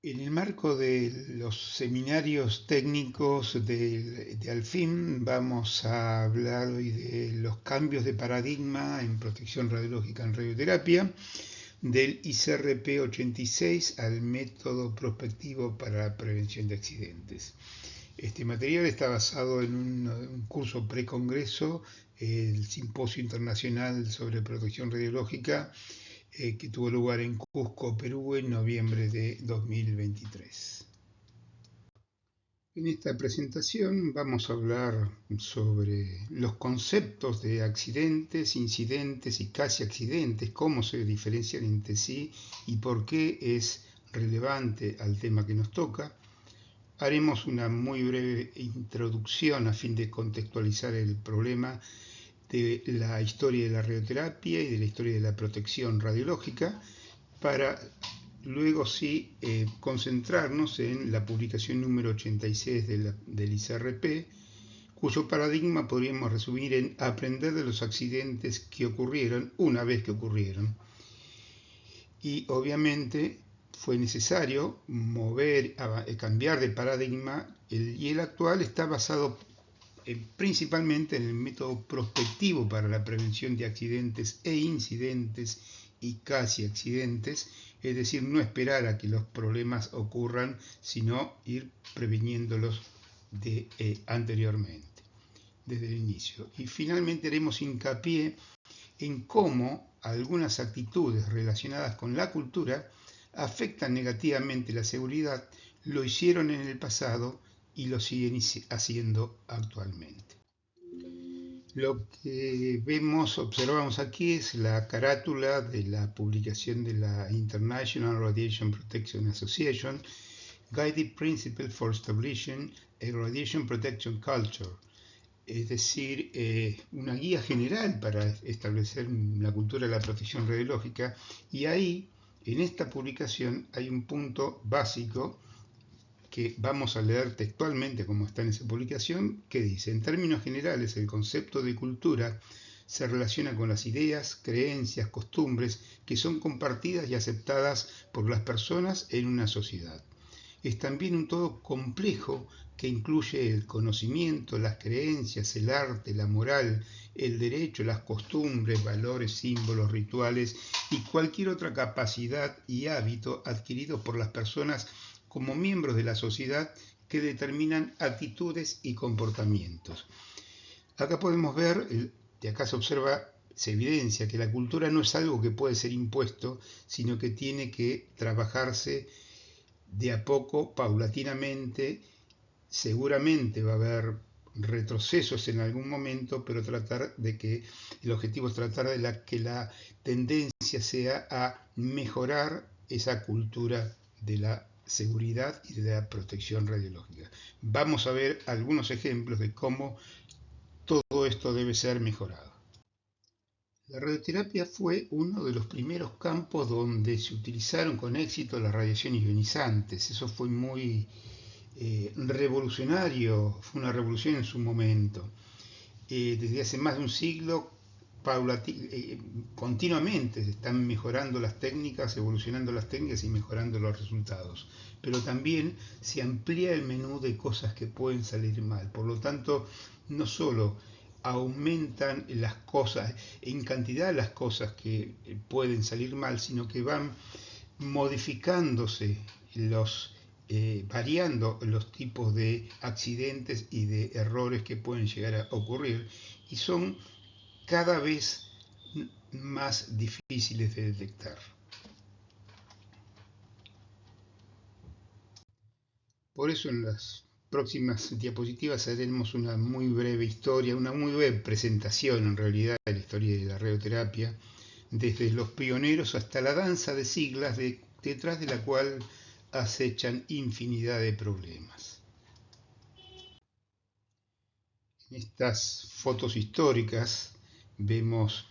En el marco de los seminarios técnicos de Alfim, vamos a hablar hoy de los cambios de paradigma en protección radiológica en radioterapia, del ICRP 86 al método prospectivo para la prevención de accidentes. Este material está basado en un curso precongreso, el Simposio Internacional sobre Protección Radiológica, que tuvo lugar en Cusco, Perú, en noviembre de 2023. En esta presentación vamos a hablar sobre los conceptos de accidentes, incidentes y casi accidentes, cómo se diferencian entre sí y por qué es relevante al tema que nos toca. Haremos una muy breve introducción a fin de contextualizar el problema de la historia de la radioterapia y de la historia de la protección radiológica, para luego sí concentrarnos en la publicación número 86 del ICRP, cuyo paradigma podríamos resumir en aprender de los accidentes que ocurrieron una vez que ocurrieron. Y obviamente fue necesario cambiar de paradigma, y el actual está basado principalmente en el método prospectivo para la prevención de accidentes e incidentes y casi accidentes, es decir, no esperar a que los problemas ocurran, sino ir previniéndolos anteriormente, desde el inicio. Y finalmente haremos hincapié en cómo algunas actitudes relacionadas con la cultura afectan negativamente la seguridad, lo hicieron en el pasado y lo siguen haciendo actualmente. Lo que observamos aquí es la carátula de la publicación de la International Radiation Protection Association, Guiding Principles for Establishing a Radiation Protection Culture, es decir, una guía general para establecer la cultura de la protección radiológica, y ahí, en esta publicación, hay un punto básico que vamos a leer textualmente como está en esa publicación, que dice: en términos generales, el concepto de cultura se relaciona con las ideas, creencias, costumbres que son compartidas y aceptadas por las personas en una sociedad. Es también un todo complejo que incluye el conocimiento, las creencias, el arte, la moral, el derecho, las costumbres, valores, símbolos, rituales y cualquier otra capacidad y hábito adquirido por las personas como miembros de la sociedad que determinan actitudes y comportamientos. Acá podemos ver, de acá se evidencia que la cultura no es algo que puede ser impuesto, sino que tiene que trabajarse de a poco, paulatinamente. Seguramente va a haber retrocesos en algún momento, pero el objetivo es tratar de que la tendencia sea a mejorar esa cultura de la seguridad y de la protección radiológica. Vamos a ver algunos ejemplos de cómo todo esto debe ser mejorado. La radioterapia fue uno de los primeros campos donde se utilizaron con éxito las radiaciones ionizantes. Eso fue muy revolucionario, fue una revolución en su momento. Desde hace más de un siglo, continuamente se están mejorando las técnicas, evolucionando las técnicas y mejorando los resultados. Pero también se amplía el menú de cosas que pueden salir mal. Por lo tanto, no solo aumentan las cosas, en cantidad las cosas que pueden salir mal, sino que van modificándose variando los tipos de accidentes y de errores que pueden llegar a ocurrir, y son cada vez más difíciles de detectar. Por eso en las próximas diapositivas haremos una muy breve historia, una muy breve presentación en realidad de la historia de la radioterapia, desde los pioneros hasta la danza de siglas detrás de la cual acechan infinidad de problemas. En estas fotos históricas vemos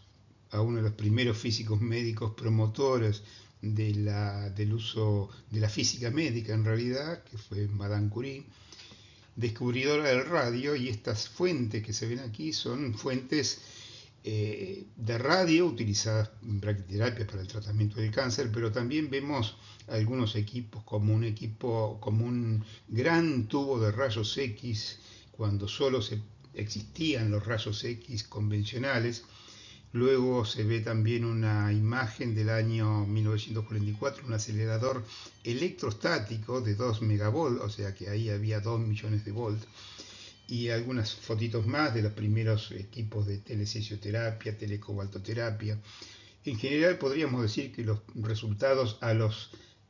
a uno de los primeros físicos médicos promotores del uso de la física médica, en realidad, que fue Madame Curie, descubridora del radio, y estas fuentes que se ven aquí son fuentes de radio utilizadas en braquiterapia para el tratamiento del cáncer, pero también vemos algunos equipos como un gran tubo de rayos X cuando solo existían los rayos X convencionales. Luego se ve también una imagen del año 1944, un acelerador electrostático de 2 megavolts, o sea que ahí había 2 millones de volts, y algunas fotitos más de los primeros equipos de telecesioterapia, telecobaltoterapia. En general podríamos decir que los resultados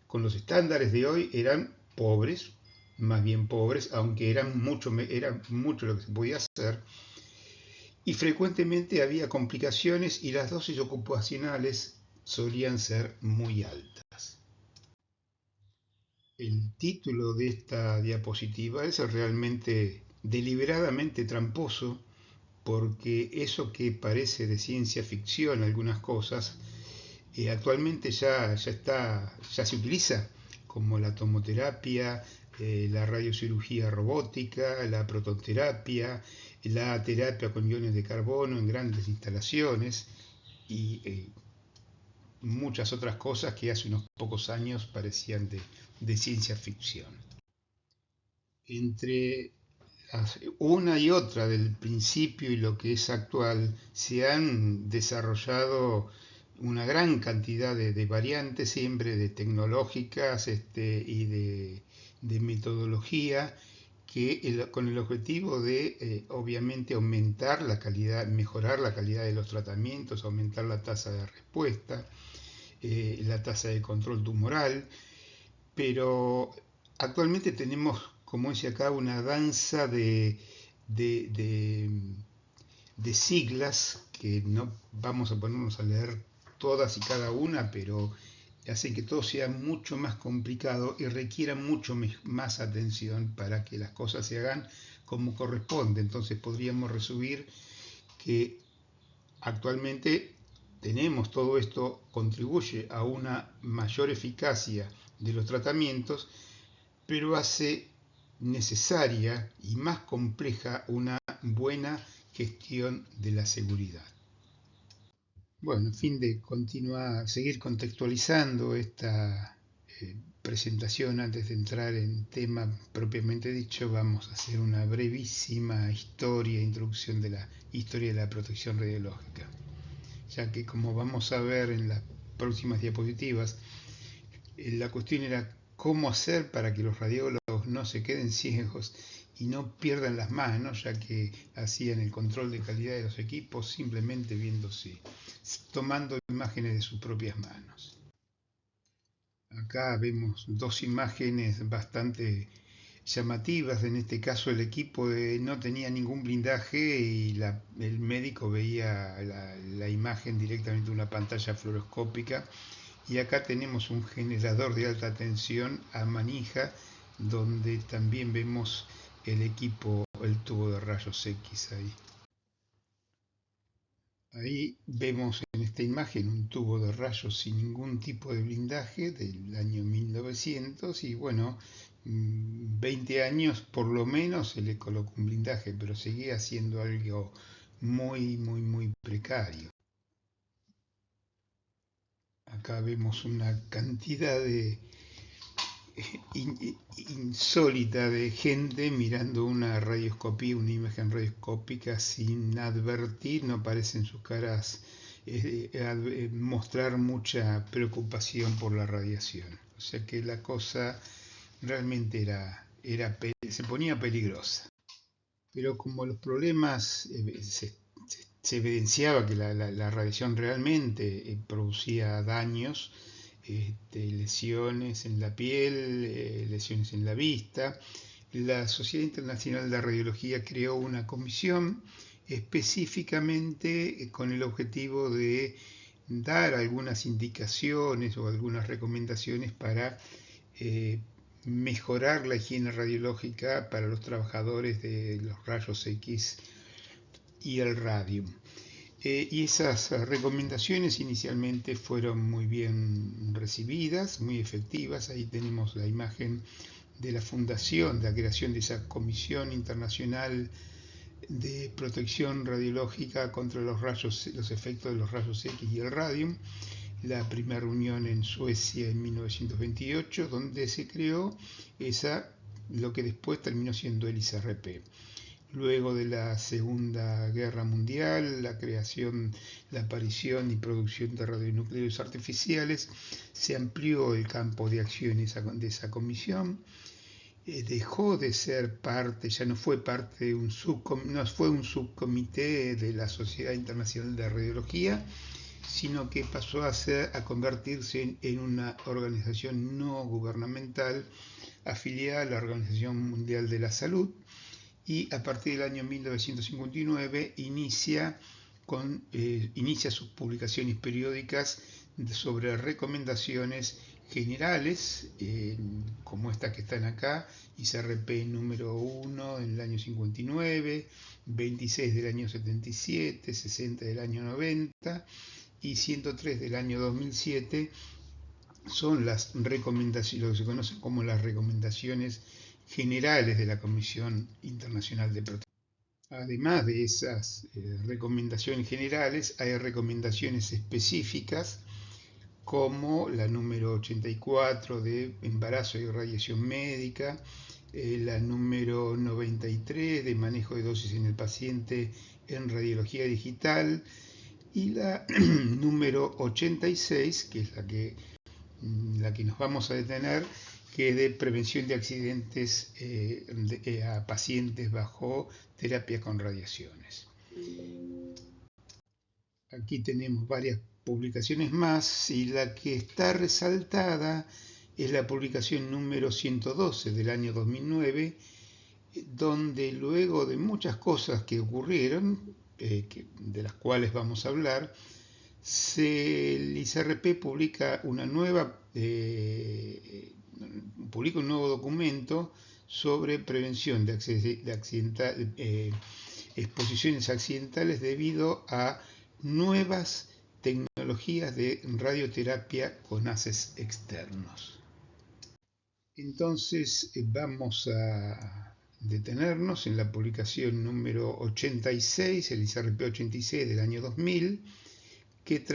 con los estándares de hoy eran pobres, más bien pobres, aunque era mucho lo que se podía hacer, y frecuentemente había complicaciones y las dosis ocupacionales solían ser muy altas. El título de esta diapositiva es realmente deliberadamente tramposo porque eso que parece de ciencia ficción, algunas cosas, actualmente ya se utiliza, como la tomoterapia, la radiocirugía robótica, la protonterapia, la terapia con iones de carbono en grandes instalaciones y muchas otras cosas que hace unos pocos años parecían de ciencia ficción. Entre una y otra del principio y lo que es actual, se han desarrollado una gran cantidad de variantes, siempre de tecnológicas y de metodología, con el objetivo de, obviamente, aumentar la calidad, mejorar la calidad de los tratamientos, aumentar la tasa de respuesta, la tasa de control tumoral, pero actualmente tenemos, como dice acá, una danza de, de, de siglas que no vamos a ponernos a leer todas y cada una, pero hacen que todo sea mucho más complicado y requiera mucho más atención para que las cosas se hagan como corresponde. Entonces podríamos resumir que actualmente tenemos todo esto, contribuye a una mayor eficacia de los tratamientos, pero hace necesaria y más compleja una buena gestión de la seguridad. Bueno, a fin de seguir contextualizando esta presentación antes de entrar en tema propiamente dicho, vamos a hacer una brevísima introducción de la historia de la protección radiológica, ya que como vamos a ver en las próximas diapositivas, la cuestión era cómo hacer para que los radiólogos no se queden ciegos y no pierdan las manos, ya que hacían el control de calidad de los equipos simplemente tomando imágenes de sus propias manos. Acá vemos dos imágenes bastante llamativas. En este caso el equipo no tenía ningún blindaje y el médico veía la imagen directamente de una pantalla fluoroscópica. Y acá tenemos un generador de alta tensión a manija, donde también vemos el tubo de rayos X ahí. Ahí vemos en esta imagen un tubo de rayos sin ningún tipo de blindaje del año 1900 y bueno, 20 años por lo menos se le colocó un blindaje, pero seguía siendo algo muy precario. Acá vemos una cantidad insólita de gente mirando una imagen radioscópica sin advertir, no parecen sus caras mostrar mucha preocupación por la radiación. O sea que la cosa realmente se ponía peligrosa. Pero como los problemas se evidenciaba que la radiación realmente producía daños, lesiones en la piel, lesiones en la vista. La Sociedad Internacional de Radiología creó una comisión específicamente con el objetivo de dar algunas indicaciones o algunas recomendaciones para mejorar la higiene radiológica para los trabajadores de los rayos X y el radio. Y esas recomendaciones inicialmente fueron muy bien recibidas, muy efectivas. Ahí tenemos la imagen de la fundación, de la creación de esa comisión internacional de protección radiológica contra los efectos de los rayos X y el radium. La primera reunión en Suecia en 1928, donde se creó lo que después terminó siendo el ICRP. Luego de la Segunda Guerra Mundial, la aparición y producción de radionucleares artificiales, se amplió el campo de acción de esa comisión. Dejó de ser parte, ya no fue parte de no fue un subcomité de la Sociedad Internacional de Radiología, sino que pasó a convertirse en una organización no gubernamental afiliada a la Organización Mundial de la Salud, y a partir del año 1959 inicia sus publicaciones periódicas sobre recomendaciones generales, como estas que están acá, ICRP número 1 en el año 59, 26 del año 77, 60 del año 90 y 103 del año 2007, son las recomendaciones, lo que se conocen como las recomendaciones generales de la Comisión Internacional de Protección. Además de esas recomendaciones generales, hay recomendaciones específicas, como la número 84 de embarazo y radiación médica, la número 93 de manejo de dosis en el paciente en radiología digital, y la número 86, que es la que nos vamos a detener, que es de prevención de accidentes a pacientes bajo terapia con radiaciones. Aquí tenemos varias publicaciones más, y la que está resaltada es la publicación número 112 del año 2009, donde luego de muchas cosas que ocurrieron, de las cuales vamos a hablar, el ICRP publica un nuevo documento sobre prevención de exposiciones accidentales debido a nuevas tecnologías de radioterapia con haces externos. Entonces vamos a detenernos en la publicación número 86, el ICRP 86 del año 2000, que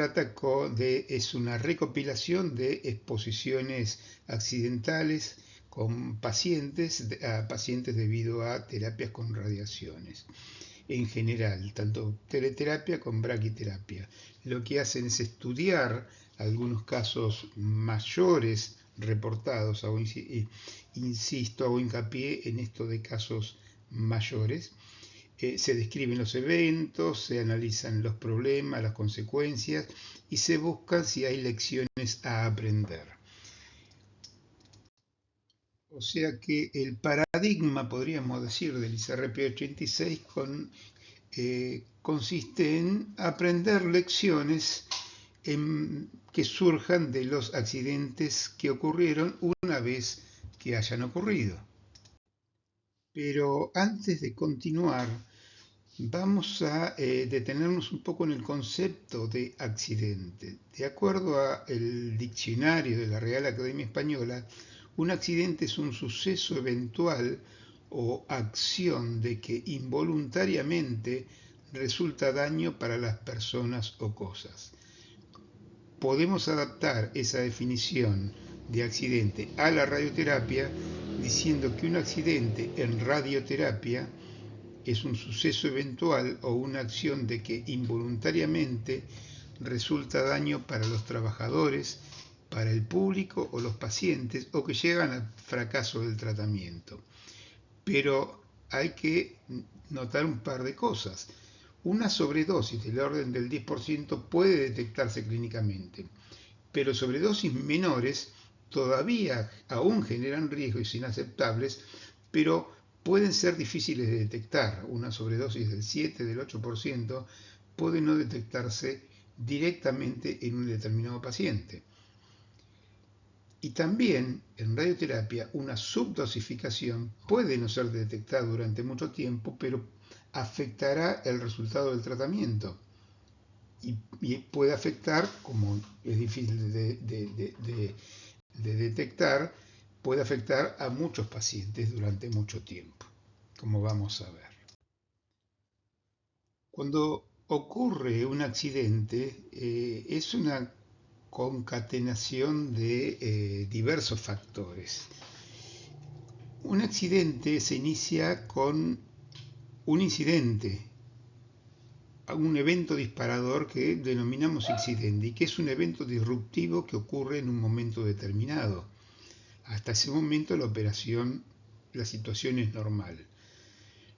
es una recopilación de exposiciones accidentales con pacientes debido a terapias con radiaciones. En general, tanto teleterapia como braquiterapia. Lo que hacen es estudiar algunos casos mayores reportados, hago hincapié en esto de casos mayores. Se describen los eventos, se analizan los problemas, las consecuencias, y se buscan si hay lecciones a aprender. O sea que el paradigma, podríamos decir, del ICRP 86 consiste en aprender lecciones que surjan de los accidentes que ocurrieron una vez que hayan ocurrido. Pero antes de continuar, vamos a detenernos un poco en el concepto de accidente. De acuerdo al diccionario de la Real Academia Española, un accidente es un suceso eventual o acción de que involuntariamente resulta daño para las personas o cosas. Podemos adaptar esa definición de accidente a la radioterapia diciendo que un accidente en radioterapia es un suceso eventual o una acción de que involuntariamente resulta daño para los trabajadores, para el público o los pacientes, o que llegan al fracaso del tratamiento. Pero hay que notar un par de cosas. Una sobredosis del orden del 10% puede detectarse clínicamente, pero sobredosis menores todavía aún generan riesgos inaceptables, pero pueden ser difíciles de detectar. Una sobredosis del 7, del 8% puede no detectarse directamente en un determinado paciente. Y también en radioterapia una subdosificación puede no ser detectada durante mucho tiempo, pero afectará el resultado del tratamiento. Y puede afectar, como es difícil de detectar, puede afectar a muchos pacientes durante mucho tiempo, como vamos a ver. Cuando ocurre un accidente, es una concatenación de diversos factores. Un accidente se inicia con un incidente, un evento disparador que denominamos accidente y que es un evento disruptivo que ocurre en un momento determinado. Hasta ese momento la situación es normal.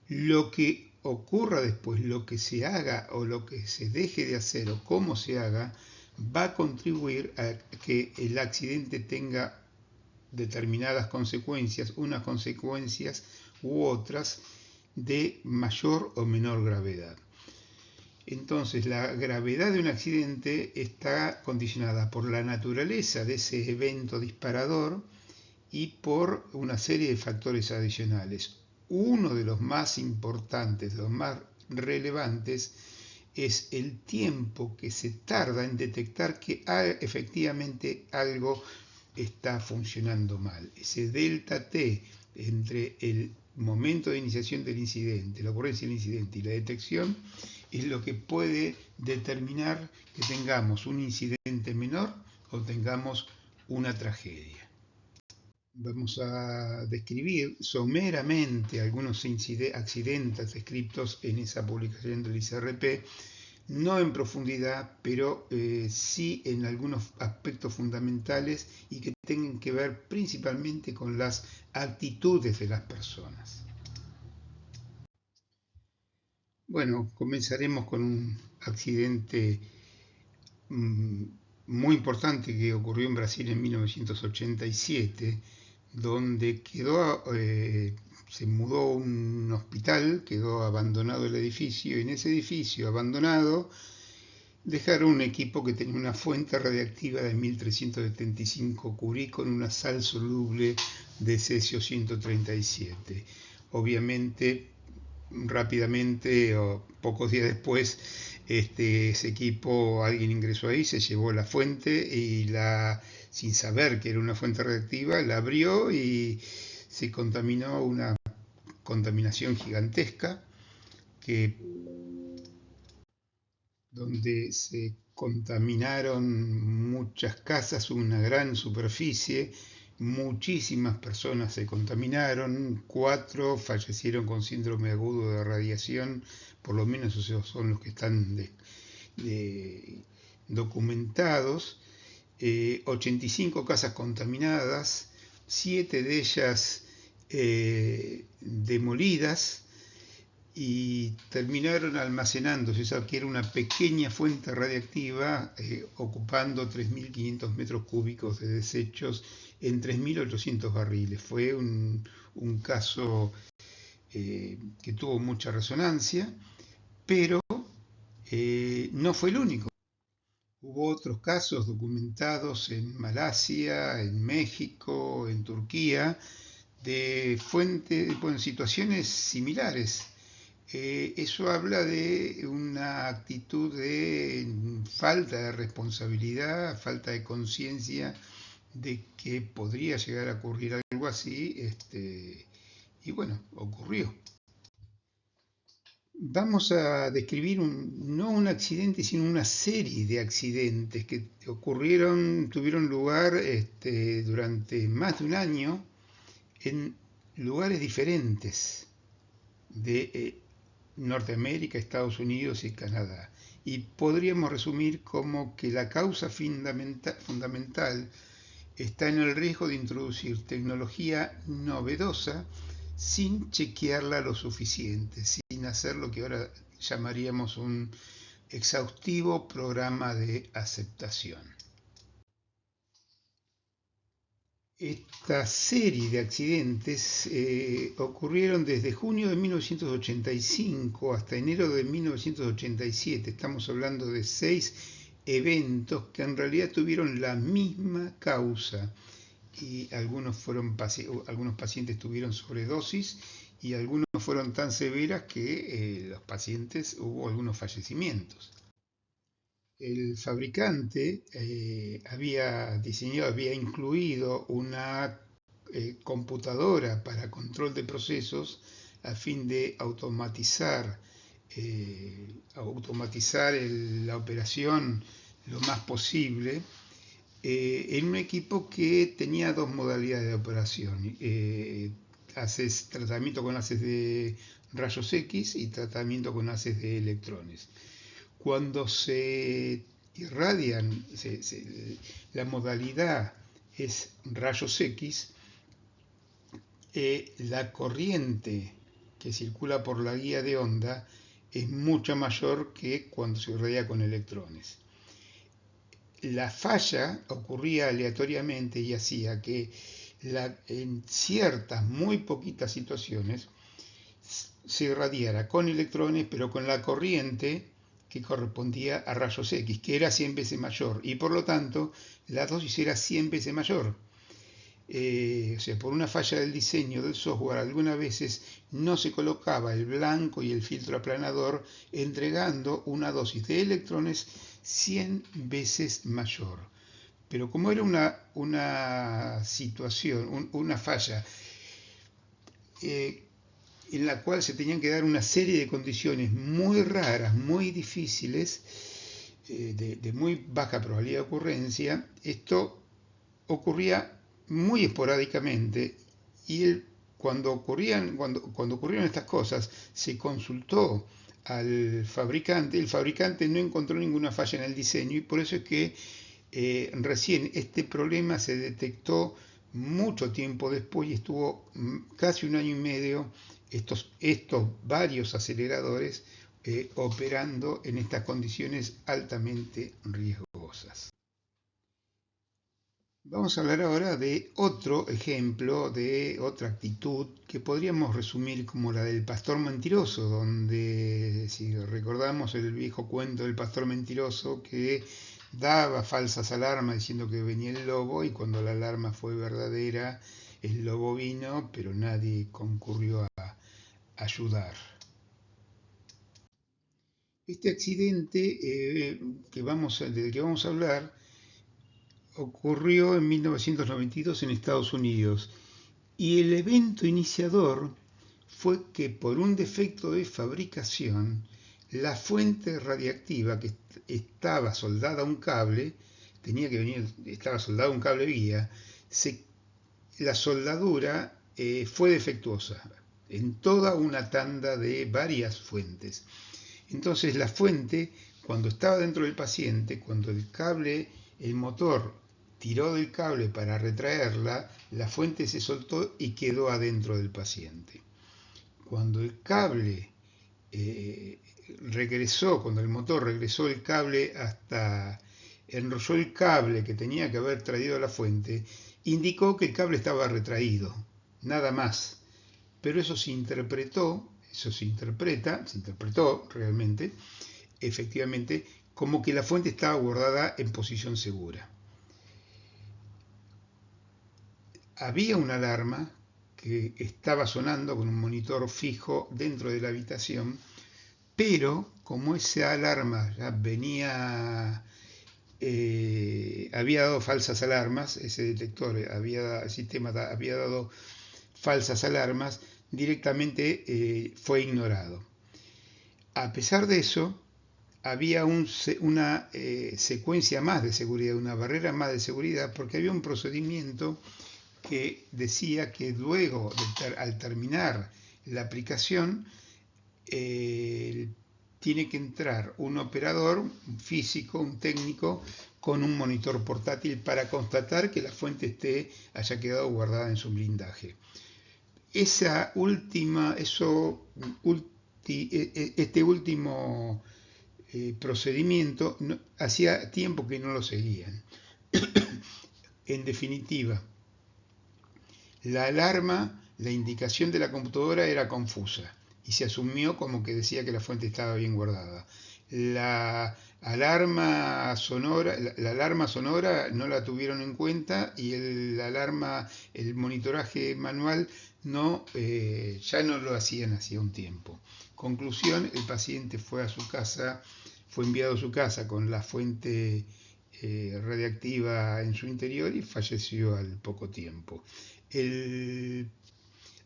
Lo que ocurra después, lo que se haga o lo que se deje de hacer o cómo se haga, va a contribuir a que el accidente tenga determinadas consecuencias, unas consecuencias u otras de mayor o menor gravedad. Entonces, la gravedad de un accidente está condicionada por la naturaleza de ese evento disparador y por una serie de factores adicionales. Uno de los más importantes, de los más relevantes, es el tiempo que se tarda en detectar que efectivamente algo está funcionando mal. Ese delta T entre el momento de iniciación del incidente, la ocurrencia del incidente y la detección, es lo que puede determinar que tengamos un incidente menor o tengamos una tragedia. Vamos a describir someramente algunos accidentes descritos en esa publicación del ICRP, no en profundidad, pero sí en algunos aspectos fundamentales y que tengan que ver principalmente con las actitudes de las personas. Bueno, comenzaremos con un accidente muy importante que ocurrió en Brasil en 1987, donde se mudó a un hospital, quedó abandonado el edificio, y en ese edificio abandonado dejaron un equipo que tenía una fuente radiactiva de 1375 curí con una sal soluble de cesio 137. Obviamente, rápidamente o pocos días después, ese equipo, alguien ingresó ahí, se llevó la fuente y sin saber que era una fuente radiactiva, la abrió y se contaminó, una contaminación gigantesca donde se contaminaron muchas casas, una gran superficie, muchísimas personas se contaminaron, 4 fallecieron con síndrome agudo de radiación, por lo menos esos son los que están documentados, 85 casas contaminadas, 7 de ellas demolidas, y terminaron almacenando, se sabe que era una pequeña fuente radiactiva ocupando 3.500 metros cúbicos de desechos en 3.800 barriles. Fue un caso que tuvo mucha resonancia, pero no fue el único. Hubo otros casos documentados en Malasia, en México, en Turquía, de situaciones similares. Eso habla de una actitud de falta de responsabilidad, falta de conciencia de que podría llegar a ocurrir algo así, y bueno, ocurrió. Vamos a describir no un accidente, sino una serie de accidentes que tuvieron lugar durante más de un año en lugares diferentes de Norteamérica, Estados Unidos y Canadá. Y podríamos resumir como que la causa fundamental está en el riesgo de introducir tecnología novedosa sin chequearla lo suficiente, sin hacer lo que ahora llamaríamos un exhaustivo programa de aceptación. Esta serie de accidentes ocurrieron desde junio de 1985 hasta enero de 1987. Estamos hablando de 6 eventos que en realidad tuvieron la misma causa y algunos pacientes tuvieron sobredosis y algunos fueron tan severas que los pacientes hubo algunos fallecimientos. El fabricante había incluido una computadora para control de procesos a fin de automatizar automatizar la operación lo más posible, en un equipo que tenía dos modalidades de operación. Haces tratamiento con haces de rayos X y tratamiento con haces de electrones. Cuando se irradian, la modalidad es rayos X, la corriente que circula por la guía de onda es mucho mayor que cuando se irradia con electrones. La falla ocurría aleatoriamente y hacía que en ciertas muy poquitas situaciones se irradiara con electrones, pero con la corriente que correspondía a rayos X, que era 100 veces mayor, y por lo tanto la dosis era 100 veces mayor. O sea, por una falla del diseño del software, algunas veces no se colocaba el blanco y el filtro aplanador, entregando una dosis de electrones 100 veces mayor. Pero como era una situación, una falla en la cual se tenían que dar una serie de condiciones muy raras, muy difíciles, de muy baja probabilidad de ocurrencia, esto ocurría muy esporádicamente y cuando ocurrieron estas cosas se consultó al fabricante. El fabricante no encontró ninguna falla en el diseño y por eso es que recién este problema se detectó mucho tiempo después y estuvo casi un año y medio estos varios aceleradores operando en estas condiciones altamente riesgosas. Vamos a hablar ahora de otro ejemplo, de otra actitud que podríamos resumir como la del pastor mentiroso, donde si recordamos el viejo cuento del pastor mentiroso que daba falsas alarmas diciendo que venía el lobo y cuando la alarma fue verdadera el lobo vino, pero nadie concurrió a ayudar. Este accidente del que vamos a hablar ocurrió en 1992 en Estados Unidos y el evento iniciador fue que por un defecto de fabricación la fuente radiactiva que estaba soldada a un cable, estaba soldada a un cable guía, la soldadura fue defectuosa en toda una tanda de varias fuentes. Entonces la fuente, cuando estaba dentro del paciente, cuando el motor tiró del cable para retraerla, la fuente se soltó y quedó adentro del paciente. Cuando el cable cuando el motor regresó el cable enrolló el cable que tenía que haber traído la fuente, indicó que el cable estaba retraído, nada más. Pero eso se interpretó realmente, efectivamente, como que la fuente estaba guardada en posición segura. Había una alarma que estaba sonando con un monitor fijo dentro de la habitación, pero como esa alarma ya había dado falsas alarmas, ese detector el sistema había dado falsas alarmas, directamente fue ignorado. A pesar de eso, había una secuencia más de seguridad, una barrera más de seguridad, porque había un procedimiento que decía que luego, al terminar la aplicación, tiene que entrar un operador, un físico, un técnico, con un monitor portátil para constatar que la fuente haya quedado guardada en su blindaje. Este último procedimiento hacía tiempo que no lo seguían. En definitiva, la alarma, la indicación de la computadora era confusa y se asumió como que decía que la fuente estaba bien guardada. La alarma sonora no la tuvieron en cuenta y el monitoraje manual ya no lo hacían hacía un tiempo. Conclusión, el paciente fue enviado a su casa con la fuente radiactiva en su interior y falleció al poco tiempo. El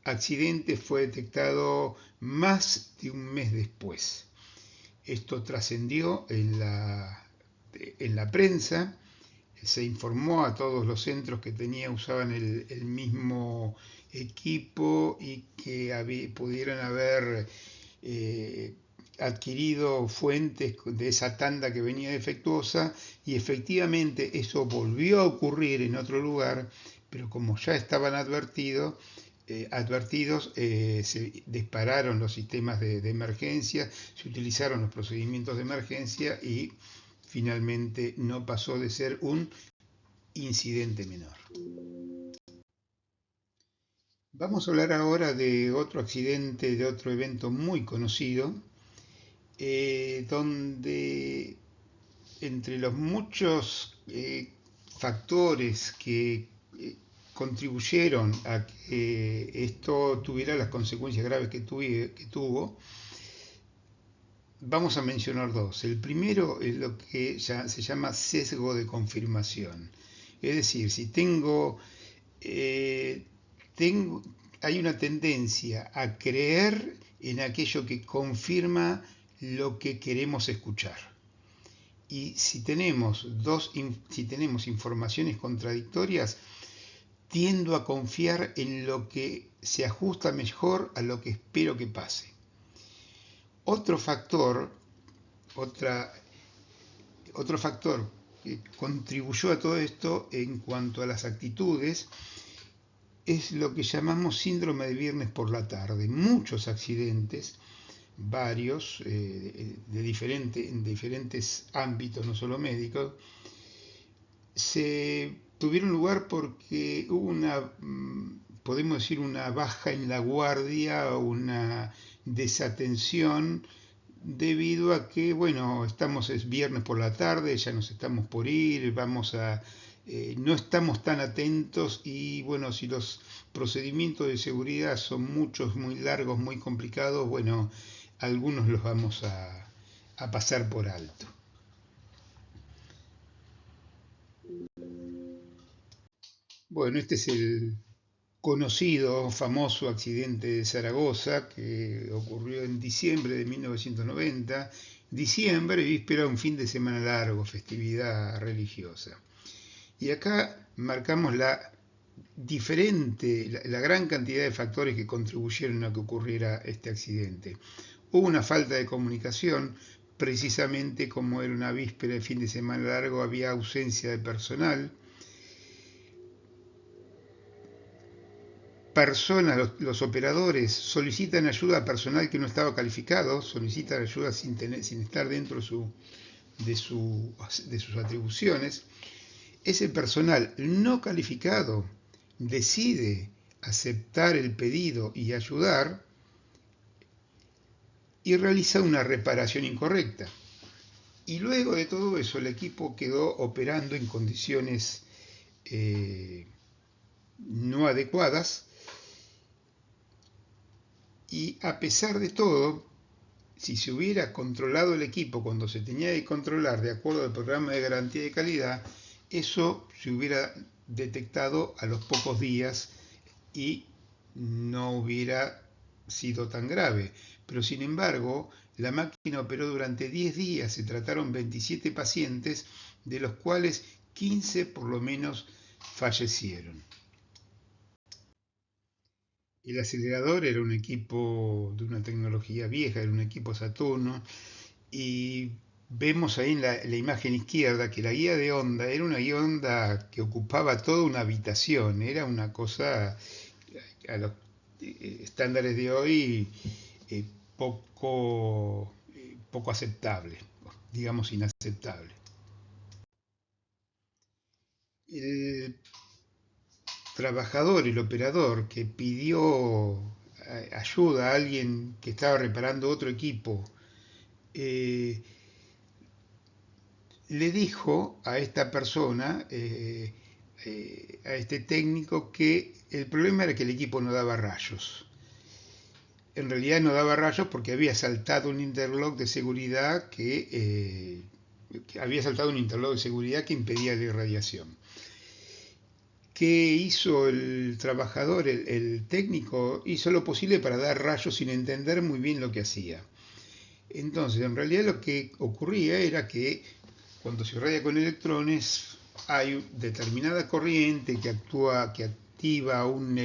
accidente fue detectado más de un mes después. Esto trascendió en la prensa, se informó a todos los centros que usaban el mismo equipo y que pudieran haber adquirido fuentes de esa tanda que venía defectuosa, y efectivamente eso volvió a ocurrir en otro lugar, pero como ya estaban advertidos, se dispararon los sistemas de emergencia, se utilizaron los procedimientos de emergencia y finalmente no pasó de ser un incidente menor. Vamos a hablar ahora de otro accidente, de otro evento muy conocido, donde entre los muchos factores que contribuyeron a que esto tuviera las consecuencias graves que tuvo, vamos a mencionar dos. El primero es lo que se llama sesgo de confirmación. Es decir, si hay una tendencia a creer en aquello que confirma lo que queremos escuchar. Y si tenemos informaciones contradictorias, tiendo a confiar en lo que se ajusta mejor a lo que espero que pase. Otro factor que contribuyó a todo esto en cuanto a las actitudes es lo que llamamos síndrome de viernes por la tarde. Muchos accidentes, varios, en diferentes ámbitos, no solo médicos, se tuvieron lugar porque hubo podemos decir, una baja en la guardia, una desatención, debido a que, bueno, es viernes por la tarde, ya nos estamos por ir, no estamos tan atentos, y bueno, si los procedimientos de seguridad son muchos, muy largos, muy complicados, bueno, algunos los vamos a pasar por alto. Bueno, este es el conocido, famoso accidente de Zaragoza, que ocurrió en diciembre de 1990, diciembre, víspera de un fin de semana largo, festividad religiosa. Y acá marcamos la gran cantidad de factores que contribuyeron a que ocurriera este accidente. Hubo una falta de comunicación, precisamente como era una víspera de fin de semana largo, había ausencia de personal. Los operadores solicitan ayuda a personal que no estaba calificado, solicitan ayuda sin estar dentro de sus atribuciones. Ese personal no calificado decide aceptar el pedido y ayudar, y realiza una reparación incorrecta. Y luego de todo eso, el equipo quedó operando en condiciones no adecuadas, y a pesar de todo, si se hubiera controlado el equipo cuando se tenía que controlar de acuerdo al programa de garantía de calidad, eso se hubiera detectado a los pocos días y no hubiera sido tan grave. Pero sin embargo, la máquina operó durante 10 días, se trataron 27 pacientes, de los cuales 15 por lo menos fallecieron. El acelerador era un equipo de una tecnología vieja, era un equipo Saturno, y vemos ahí en la imagen izquierda que la guía de onda era una guía de onda que ocupaba toda una habitación, era una cosa a los estándares de hoy poco aceptable, digamos inaceptable. El trabajador, el operador que pidió ayuda a alguien que estaba reparando otro equipo, le dijo a esta persona, a este técnico, que el problema era que el equipo no daba rayos. En realidad no daba rayos porque había saltado un interlock de seguridad que impedía la irradiación. ¿Qué hizo el trabajador, el técnico? Hizo lo posible para dar rayos sin entender muy bien lo que hacía. Entonces, en realidad lo que ocurría era que cuando se irradia con electrones hay determinada corriente que activa un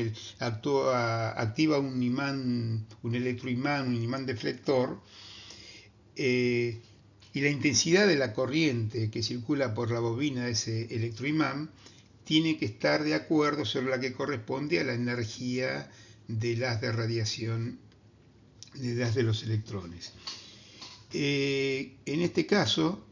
imán, un electroimán, un imán deflector, eh, y la intensidad de la corriente que circula por la bobina de ese electroimán tiene que estar de acuerdo sobre la que corresponde a la energía del haz de radiación del haz de los electrones. En este caso,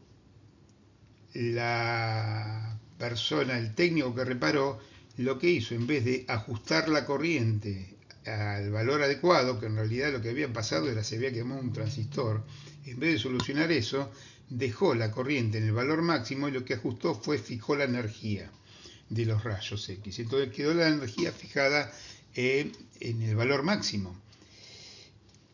la persona, el técnico que reparó, lo que hizo, en vez de ajustar la corriente al valor adecuado, que en realidad lo que había pasado era se había quemado un transistor, en vez de solucionar eso, dejó la corriente en el valor máximo y lo que ajustó fue fijó la energía de los rayos X. Entonces quedó la energía fijada en el valor máximo.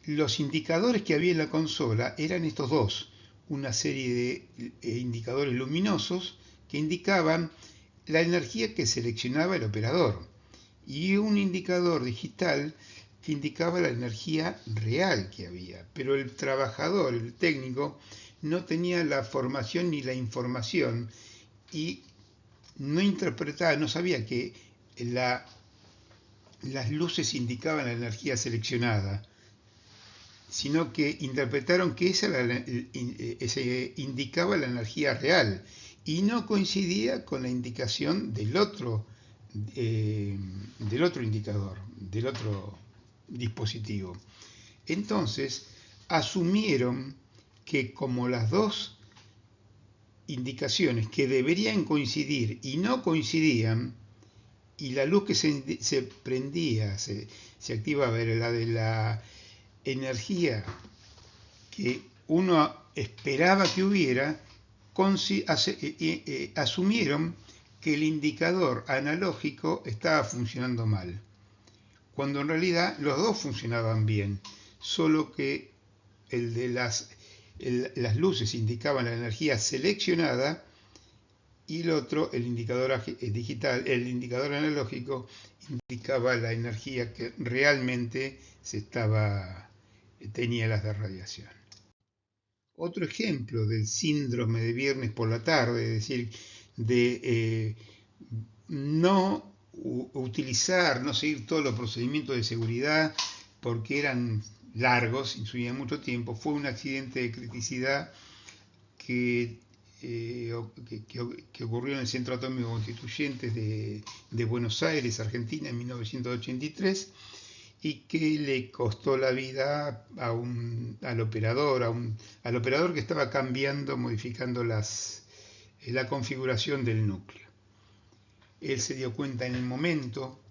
Los indicadores que había en la consola eran estos dos, una serie de indicadores luminosos que indicaban la energía que seleccionaba el operador y un indicador digital que indicaba la energía real que había. Pero el trabajador, el técnico, no tenía la formación ni la información y no interpretaba, no sabía que las luces indicaban la energía seleccionada, sino que interpretaron que ese indicaba la energía real y no coincidía con la indicación del otro indicador, del otro dispositivo. Entonces, asumieron que como las dos indicaciones que deberían coincidir y no coincidían, y la luz que se prendía, se activaba, era la de la energía que uno esperaba que hubiera, asumieron que el indicador analógico estaba funcionando mal, cuando en realidad los dos funcionaban bien, solo que el de las luces indicaban la energía seleccionada y el otro, el indicador digital, el indicador analógico, indicaba la energía que realmente tenía las de radiación. Otro ejemplo del síndrome de viernes por la tarde, es decir, de no utilizar, no seguir todos los procedimientos de seguridad porque eran largos, insumían mucho tiempo, fue un accidente de criticidad que, que ocurrió en el Centro Atómico Constituyentes de Buenos Aires, Argentina, en 1983, y que le costó la vida al operador que estaba cambiando, modificando la configuración del núcleo. Él se dio cuenta en el momento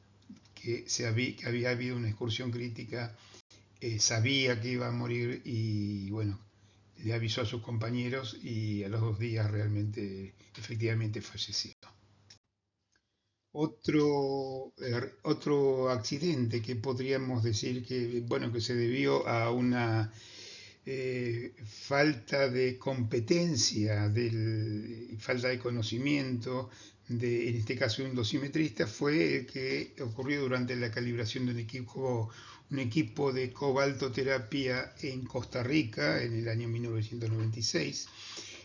que había habido una excursión crítica, sabía que iba a morir y bueno, le avisó a sus compañeros y a los 2 días efectivamente falleció. Otro accidente que podríamos decir que se debió a una falta de competencia, falta de conocimiento, en este caso de un dosimetrista, fue el que ocurrió durante la calibración de un equipo de cobaltoterapia en Costa Rica en el año 1996.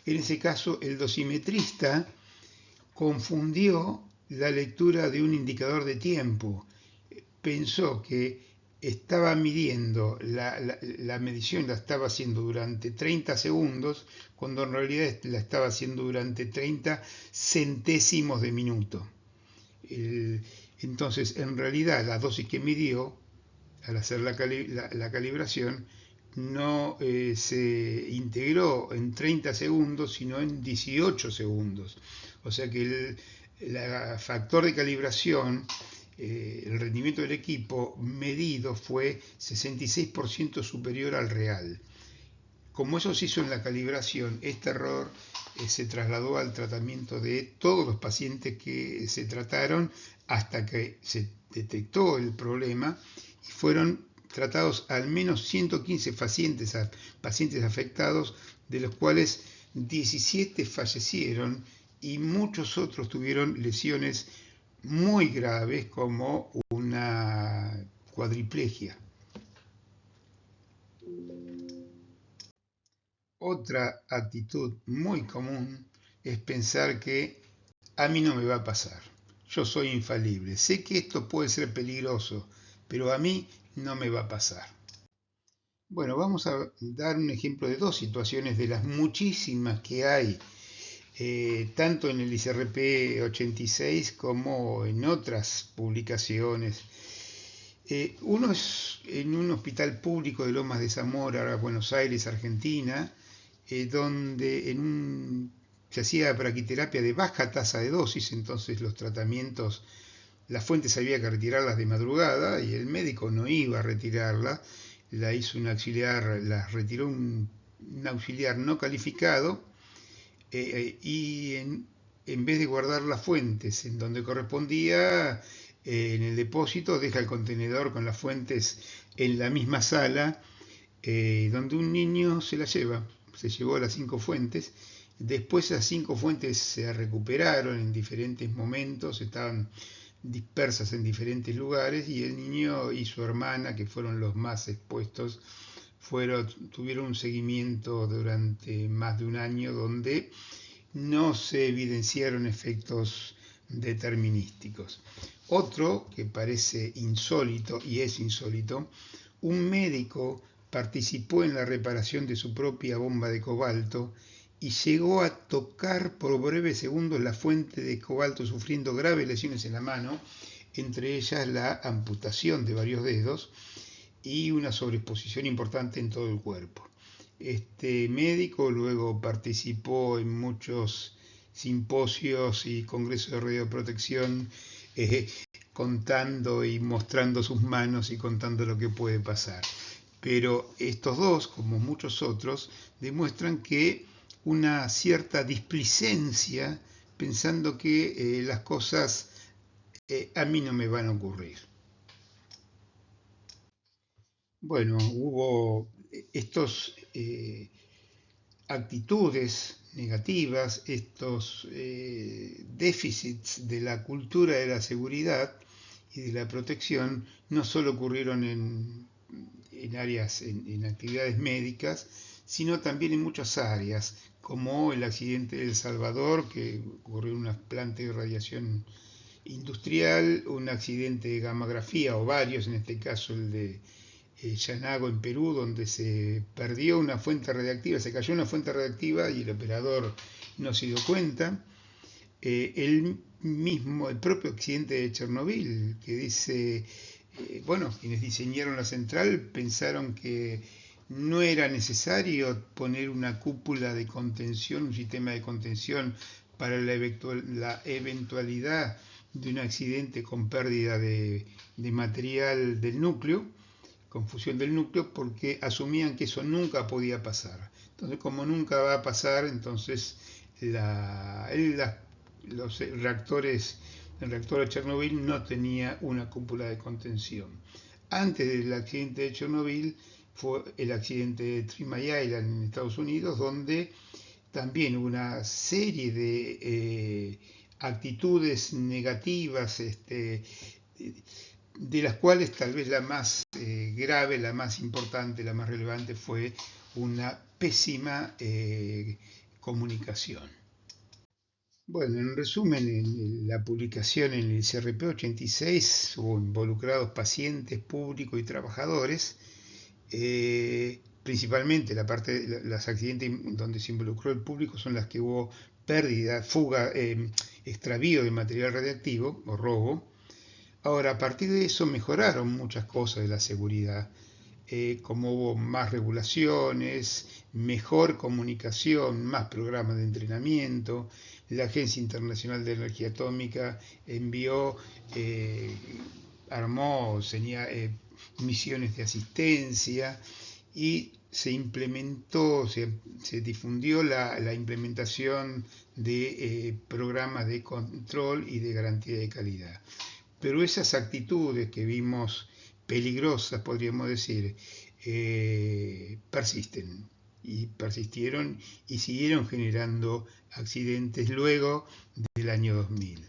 En ese caso, el dosimetrista confundió la lectura de un indicador de tiempo. Pensó que estaba midiendo, la medición la estaba haciendo durante 30 segundos, cuando en realidad la estaba haciendo durante 30 centésimos de minuto. Entonces, en realidad, la dosis que midió al hacer la calibración no se integró en 30 segundos, sino en 18 segundos. O sea que el factor de calibración, el rendimiento del equipo medido fue 66% superior al real. Como eso se hizo en la calibración, este error se trasladó al tratamiento de todos los pacientes que se trataron hasta que se detectó el problema y fueron tratados al menos 115 pacientes afectados, de los cuales 17 fallecieron y muchos otros tuvieron lesiones muy graves como una cuadriplegia. Otra actitud muy común es pensar que a mí no me va a pasar. Yo soy infalible. Sé que esto puede ser peligroso, pero a mí no me va a pasar. Bueno, vamos a dar un ejemplo de dos situaciones de las muchísimas que hay, tanto en el ICRP 86 como en otras publicaciones. Uno es en un hospital público de Lomas de Zamora, Buenos Aires, Argentina, donde se hacía braquiterapia de baja tasa de dosis, entonces los tratamientos, las fuentes había que retirarlas de madrugada y el médico no iba a retirarlas, la hizo un auxiliar, las retiró un auxiliar no calificado, y en vez de guardar las fuentes en donde correspondía, en el depósito, deja el contenedor con las fuentes en la misma sala, donde un niño se las lleva. Se llevó las 5 fuentes. Después esas 5 fuentes se recuperaron en diferentes momentos, estaban dispersas en diferentes lugares y el niño y su hermana, que fueron los más expuestos, tuvieron un seguimiento durante más de un año donde no se evidenciaron efectos determinísticos. Otro que parece insólito, y es insólito, un médico participó en la reparación de su propia bomba de cobalto y llegó a tocar por breves segundos la fuente de cobalto sufriendo graves lesiones en la mano, entre ellas la amputación de varios dedos y una sobreexposición importante en todo el cuerpo. Este médico luego participó en muchos simposios y congresos de radioprotección, eh, contando y mostrando sus manos y contando lo que puede pasar. Pero estos dos, como muchos otros, demuestran que una cierta displicencia pensando que las cosas a mí no me van a ocurrir. Bueno, hubo estos actitudes negativas, estos déficits de la cultura de la seguridad y de la protección, no solo ocurrieron en áreas, en actividades médicas, sino también en muchas áreas, como el accidente de El Salvador, que ocurrió en una planta de radiación industrial, un accidente de gammagrafía, o varios, en este caso el de Yanago en Perú, donde se perdió una fuente radiactiva, se cayó una fuente radiactiva y el operador no se dio cuenta. El propio accidente de Chernobyl, que dice, bueno, quienes diseñaron la central pensaron que no era necesario poner una cúpula de contención, un sistema de contención para la eventualidad de un accidente con pérdida de material del núcleo, confusión del núcleo, porque asumían que eso nunca podía pasar. Entonces, como nunca va a pasar, entonces los reactores, el reactor de Chernobyl no tenía una cúpula de contención. Antes del accidente de Chernobyl fue el accidente de Three Mile Island en Estados Unidos, donde también una serie de actitudes negativas, de las cuales tal vez la más grave, la más importante, la más relevante fue una pésima comunicación. Bueno, en resumen, en la publicación en el CRP 86 hubo involucrados pacientes, público y trabajadores. Principalmente los accidentes donde se involucró el público son las que hubo pérdida, fuga, extravío de material radiactivo o robo. Ahora, a partir de eso mejoraron muchas cosas de la seguridad, como hubo más regulaciones, mejor comunicación, más programas de entrenamiento. La Agencia Internacional de Energía Atómica envió, armó misiones de asistencia y se implementó, se difundió la implementación de programas de control y de garantía de calidad. Pero esas actitudes que vimos peligrosas, podríamos decir, persisten y persistieron y siguieron generando accidentes luego del año 2000.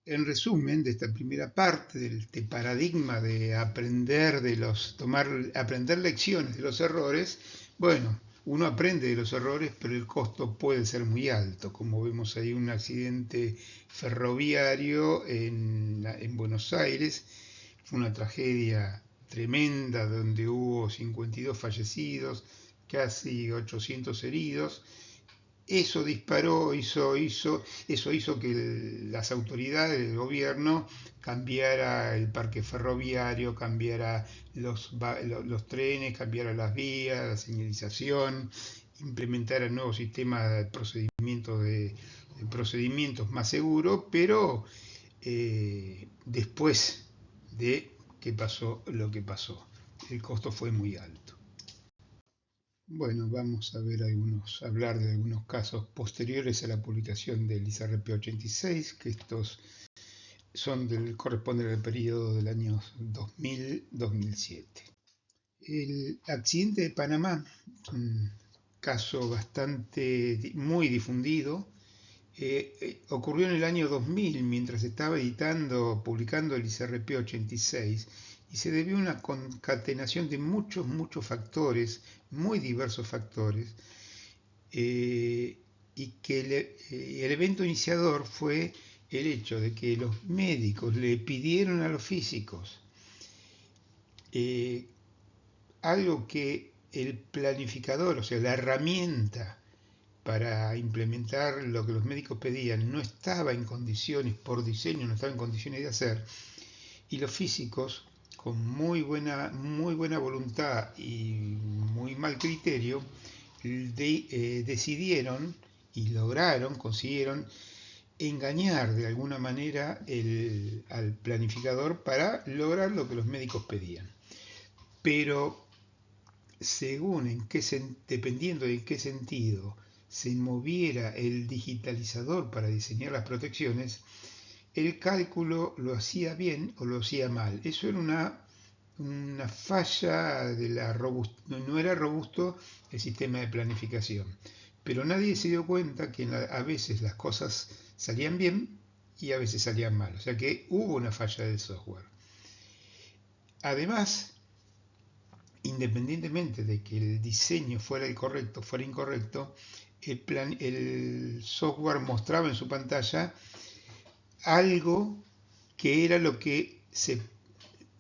En resumen, de esta primera parte, de este paradigma de aprender aprender lecciones de los errores, bueno, uno aprende de los errores, pero el costo puede ser muy alto, como vemos ahí un accidente ferroviario en Buenos Aires. Fue una tragedia tremenda donde hubo 52 fallecidos, casi 800 heridos. Eso disparó, eso hizo que las autoridades del gobierno cambiara el parque ferroviario, cambiara los trenes, cambiara las vías, la señalización, implementara nuevos sistemas de procedimientos más seguros, pero después de que pasó lo que pasó, el costo fue muy alto. Bueno, vamos a hablar de algunos casos posteriores a la publicación del ISRP 86, que estos corresponden al periodo del año 2000-2007. El accidente de Panamá, un caso muy difundido, ocurrió en el año 2000 mientras estaba publicando el ISRP 86, y se debió a una concatenación de muchos factores, muy diversos factores, y que el evento iniciador fue el hecho de que los médicos le pidieron a los físicos algo que el planificador, o sea, la herramienta para implementar lo que los médicos pedían, no estaba en condiciones, por diseño, no estaba en condiciones de hacer, y los físicos, con muy buena voluntad y muy mal criterio, decidieron y consiguieron engañar de alguna manera al planificador para lograr lo que los médicos pedían. Pero dependiendo de en qué sentido se moviera el digitalizador para diseñar las protecciones, el cálculo lo hacía bien o lo hacía mal. Eso era una falla no era robusto el sistema de planificación. Pero nadie se dio cuenta que a veces las cosas salían bien y a veces salían mal. O sea que hubo una falla del software. Además, independientemente de que el diseño fuera incorrecto, el software mostraba en su pantalla algo que era lo que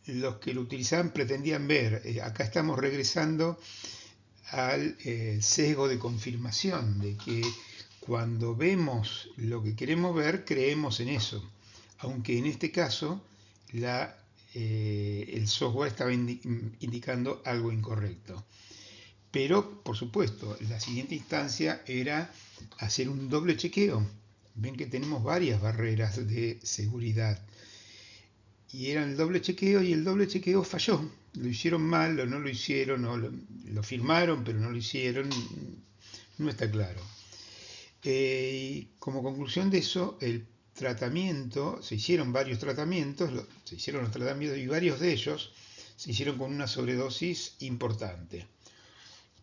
los que lo utilizaban pretendían ver. Acá estamos regresando al sesgo de confirmación, de que cuando vemos lo que queremos ver, creemos en eso, aunque en este caso el software estaba indicando algo incorrecto. Pero, por supuesto, la siguiente instancia era hacer un doble chequeo. Ven que tenemos varias barreras de seguridad. Y era el doble chequeo, y el doble chequeo falló. Lo hicieron mal o no lo hicieron, o lo firmaron pero no lo hicieron, no está claro. Y como conclusión de eso, se hicieron varios tratamientos, y varios de ellos se hicieron con una sobredosis importante.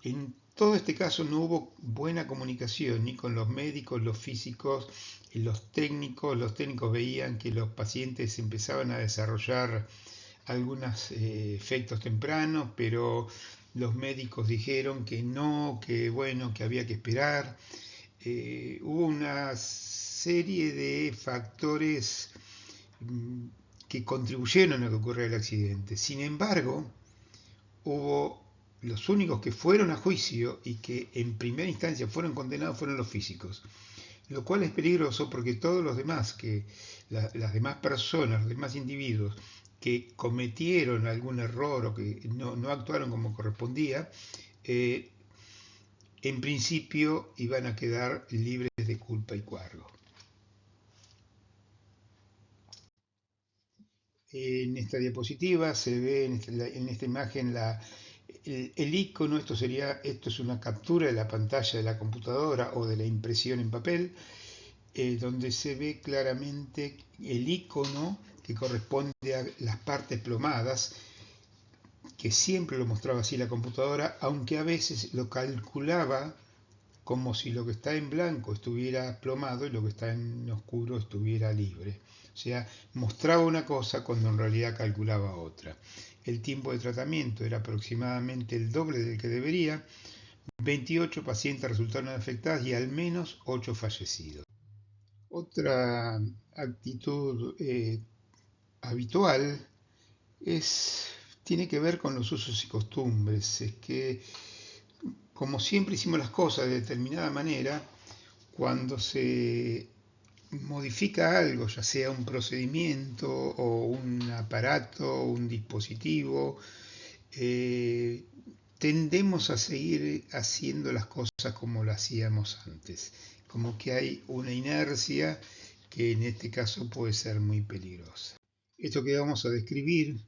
En todo este caso no hubo buena comunicación ni con los médicos, los físicos, los técnicos. Los técnicos veían que los pacientes empezaban a desarrollar algunos efectos tempranos, pero los médicos dijeron que no, que bueno, que había que esperar. Hubo una serie de factores que contribuyeron a que ocurriera el accidente. Sin embargo, los únicos que fueron a juicio y que en primera instancia fueron condenados fueron los físicos, lo cual es peligroso porque todos los demás, las demás personas, los demás individuos que cometieron algún error o que no actuaron como correspondía, en principio iban a quedar libres de culpa y cargo. En esta diapositiva se ve en esta imagen el icono. Esto es una captura de la pantalla de la computadora o de la impresión en papel, donde se ve claramente el icono que corresponde a las partes plomadas, que siempre lo mostraba así la computadora, aunque a veces lo calculaba como si lo que está en blanco estuviera plomado y lo que está en oscuro estuviera libre. O sea, mostraba una cosa cuando en realidad calculaba otra. El tiempo de tratamiento era aproximadamente el doble del que debería. 28 pacientes resultaron afectadas y al menos 8 fallecidos. Otra actitud habitual tiene que ver con los usos y costumbres. Es que, como siempre hicimos las cosas de determinada manera, cuando se modifica algo, ya sea un procedimiento o un aparato o un dispositivo, tendemos a seguir haciendo las cosas como lo hacíamos antes. Como que hay una inercia que en este caso puede ser muy peligrosa. Esto que vamos a describir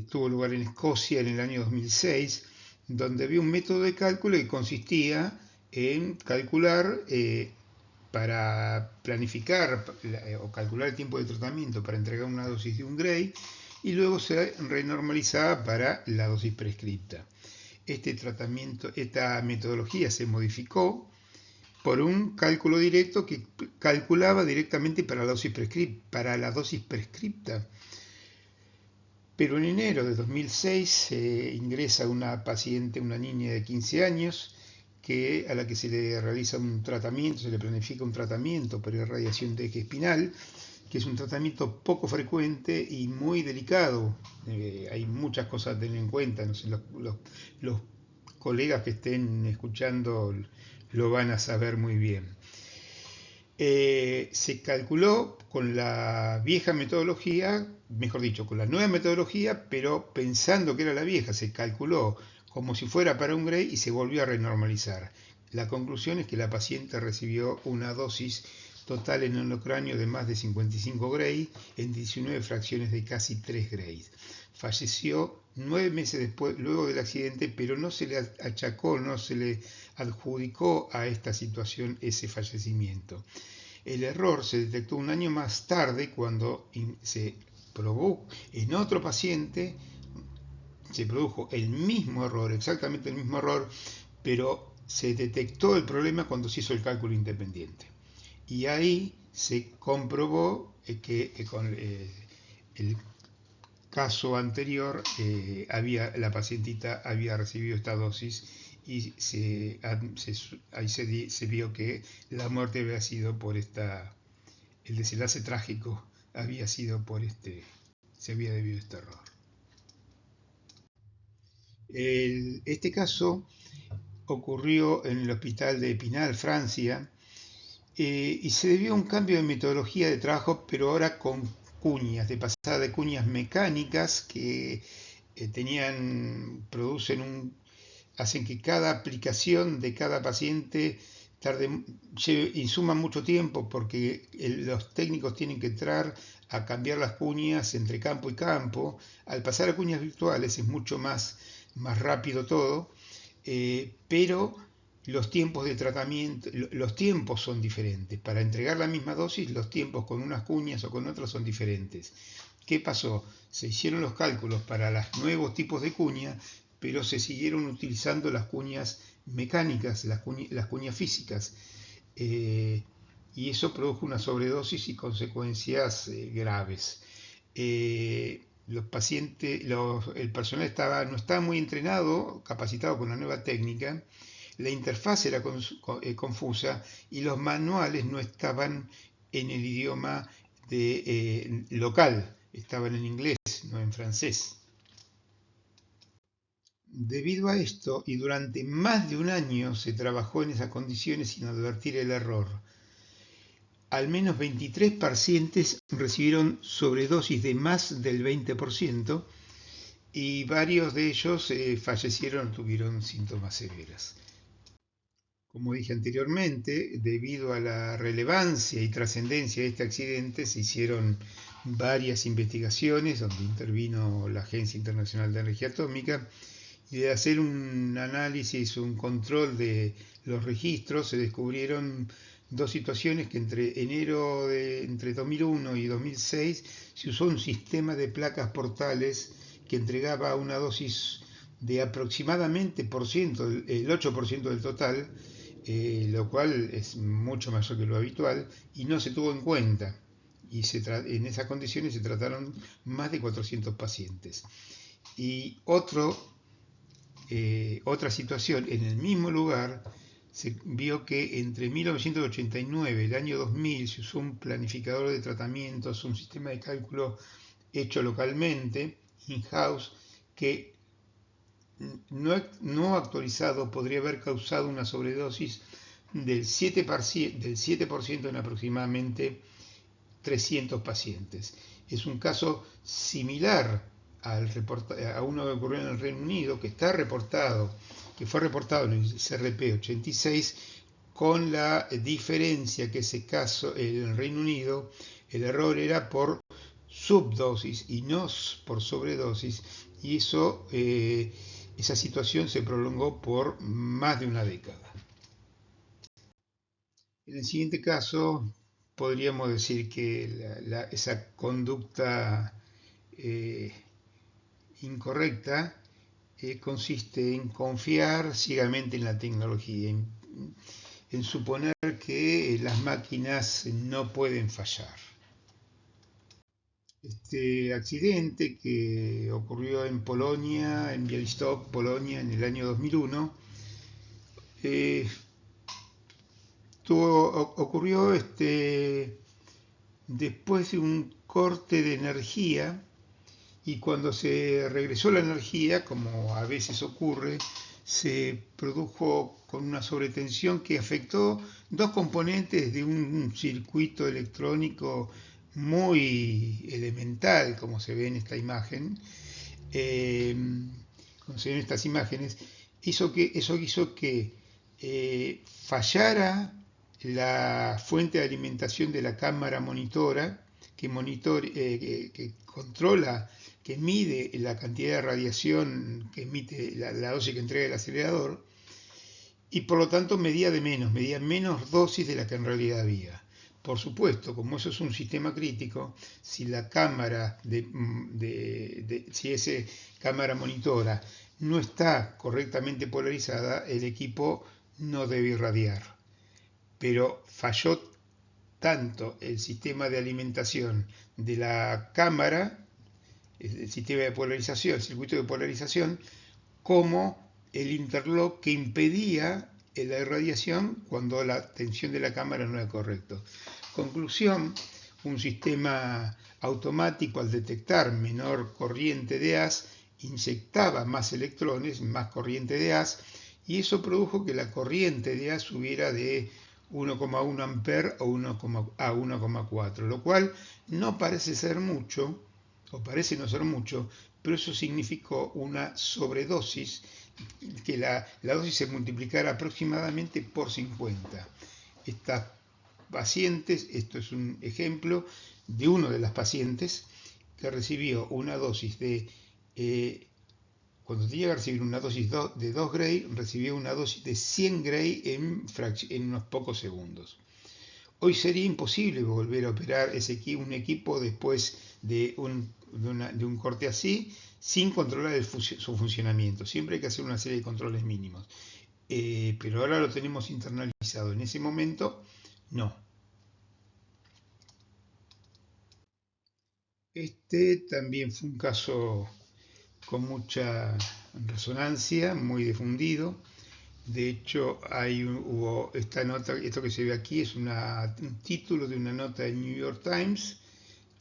tuvo lugar en Escocia en el año 2006, donde había un método de cálculo que consistía en calcular para planificar o calcular el tiempo de tratamiento para entregar una dosis de un Gray y luego se renormalizaba para la dosis prescripta. Esta metodología se modificó por un cálculo directo que calculaba directamente para la dosis prescripta. Pero en enero de 2006 ingresa una paciente, una niña de 15 años, a la que se le realiza un tratamiento, se le planifica un tratamiento para irradiación de eje espinal, que es un tratamiento poco frecuente y muy delicado. Hay muchas cosas a tener en cuenta, no sé, los colegas que estén escuchando lo van a saber muy bien. Se calculó con la vieja metodología, mejor dicho, con la nueva metodología, pero pensando que era la vieja, se calculó como si fuera para un Gray y se volvió a renormalizar. La conclusión es que la paciente recibió una dosis total en el cráneo de más de 55 Gray en 19 fracciones de casi 3 Gray. Falleció 9 meses después, luego del accidente, pero no se le achacó, no se le adjudicó a esta situación ese fallecimiento. El error se detectó un año más tarde cuando se probó en otro paciente, se produjo el mismo error, exactamente el mismo error, pero se detectó el problema cuando se hizo el cálculo independiente. Y ahí se comprobó que con el caso anterior la pacientita había recibido esta dosis y ahí se vio que la muerte había sido por el desenlace trágico había sido se había debido a este error. Este caso ocurrió en el hospital de Epinal, Francia, y se debió a un cambio de metodología de trabajo, pero ahora con cuñas, de pasada de cuñas mecánicas que hacen que cada aplicación de cada paciente insuma mucho tiempo porque los técnicos tienen que entrar a cambiar las cuñas entre campo y campo. Al pasar a cuñas virtuales es mucho más rápido todo, pero los tiempos de tratamiento, los tiempos son diferentes. Para entregar la misma dosis, los tiempos con unas cuñas o con otras son diferentes. ¿Qué pasó? Se hicieron los cálculos para los nuevos tipos de cuña, pero se siguieron utilizando las cuñas mecánicas, las cuñas físicas. Y eso produjo una sobredosis y consecuencias graves. El personal no estaba muy entrenado, capacitado con la nueva técnica, la interfaz era confusa y los manuales no estaban en el idioma local, estaban en inglés, no en francés. Debido a esto, y durante más de un año se trabajó en esas condiciones sin advertir el error, al menos 23 pacientes recibieron sobredosis de más del 20% y varios de ellos fallecieron o tuvieron síntomas severos. Como dije anteriormente, debido a la relevancia y trascendencia de este accidente, se hicieron varias investigaciones donde intervino la Agencia Internacional de Energía Atómica y de hacer un análisis, un control de los registros, se descubrieron dos situaciones que entre 2001 y 2006 se usó un sistema de placas portales que entregaba una dosis de aproximadamente el 8% del total, lo cual es mucho mayor que lo habitual y no se tuvo en cuenta. Y en esas condiciones se trataron más de 400 pacientes. Y otro otra situación, en el mismo lugar se vio que entre 1989 y el año 2000 se usó un planificador de tratamientos, un sistema de cálculo hecho localmente, in-house, que no actualizado podría haber causado una sobredosis del 7% en aproximadamente 300 pacientes. Es un caso similar a uno que ocurrió en el Reino Unido, que fue reportado en el CRP 86, con la diferencia que ese caso en el Reino Unido el error era por subdosis y no por sobredosis, y esa situación se prolongó por más de una década. En el siguiente caso, podríamos decir que esa conducta incorrecta consiste en confiar ciegamente en la tecnología, en suponer que las máquinas no pueden fallar. Este accidente que ocurrió en Polonia, en Białystok, Polonia, en el año 2001, ocurrió después de un corte de energía, y cuando se regresó la energía, como a veces ocurre, se produjo con una sobretensión que afectó dos componentes de un circuito electrónico muy elemental, como se ve en esta imagen. Como se ven estas imágenes, eso hizo que fallara la fuente de alimentación de la cámara monitora, que controla, que mide la cantidad de radiación que emite la dosis que entrega el acelerador, y por lo tanto medía menos dosis de la que en realidad había. Por supuesto, como eso es un sistema crítico, si la cámara si esa cámara monitora no está correctamente polarizada, el equipo no debe irradiar. Pero falló tanto el sistema de alimentación de la cámara, el sistema de polarización, el circuito de polarización, como el interlock que impedía la irradiación cuando la tensión de la cámara no era correcta. Conclusión, un sistema automático al detectar menor corriente de haz inyectaba más electrones, más corriente de haz, y eso produjo que la corriente de haz subiera de 1,1 ampere a 1,4, lo cual no parece ser mucho, o parece no ser mucho, pero eso significó una sobredosis, que la dosis se multiplicara aproximadamente por 50. Estas pacientes, esto es un ejemplo de uno de las pacientes que recibió una dosis cuando llega a recibir una dosis de 2 Gray, recibió una dosis de 100 Gray en unos pocos segundos. Hoy sería imposible volver a operar un equipo después de un corte así, sin controlar su funcionamiento. Siempre hay que hacer una serie de controles mínimos. Pero ahora lo tenemos internalizado. En ese momento, no. Este también fue un caso con mucha resonancia, muy difundido. De hecho, hubo esta nota, esto que se ve aquí es un título de una nota de New York Times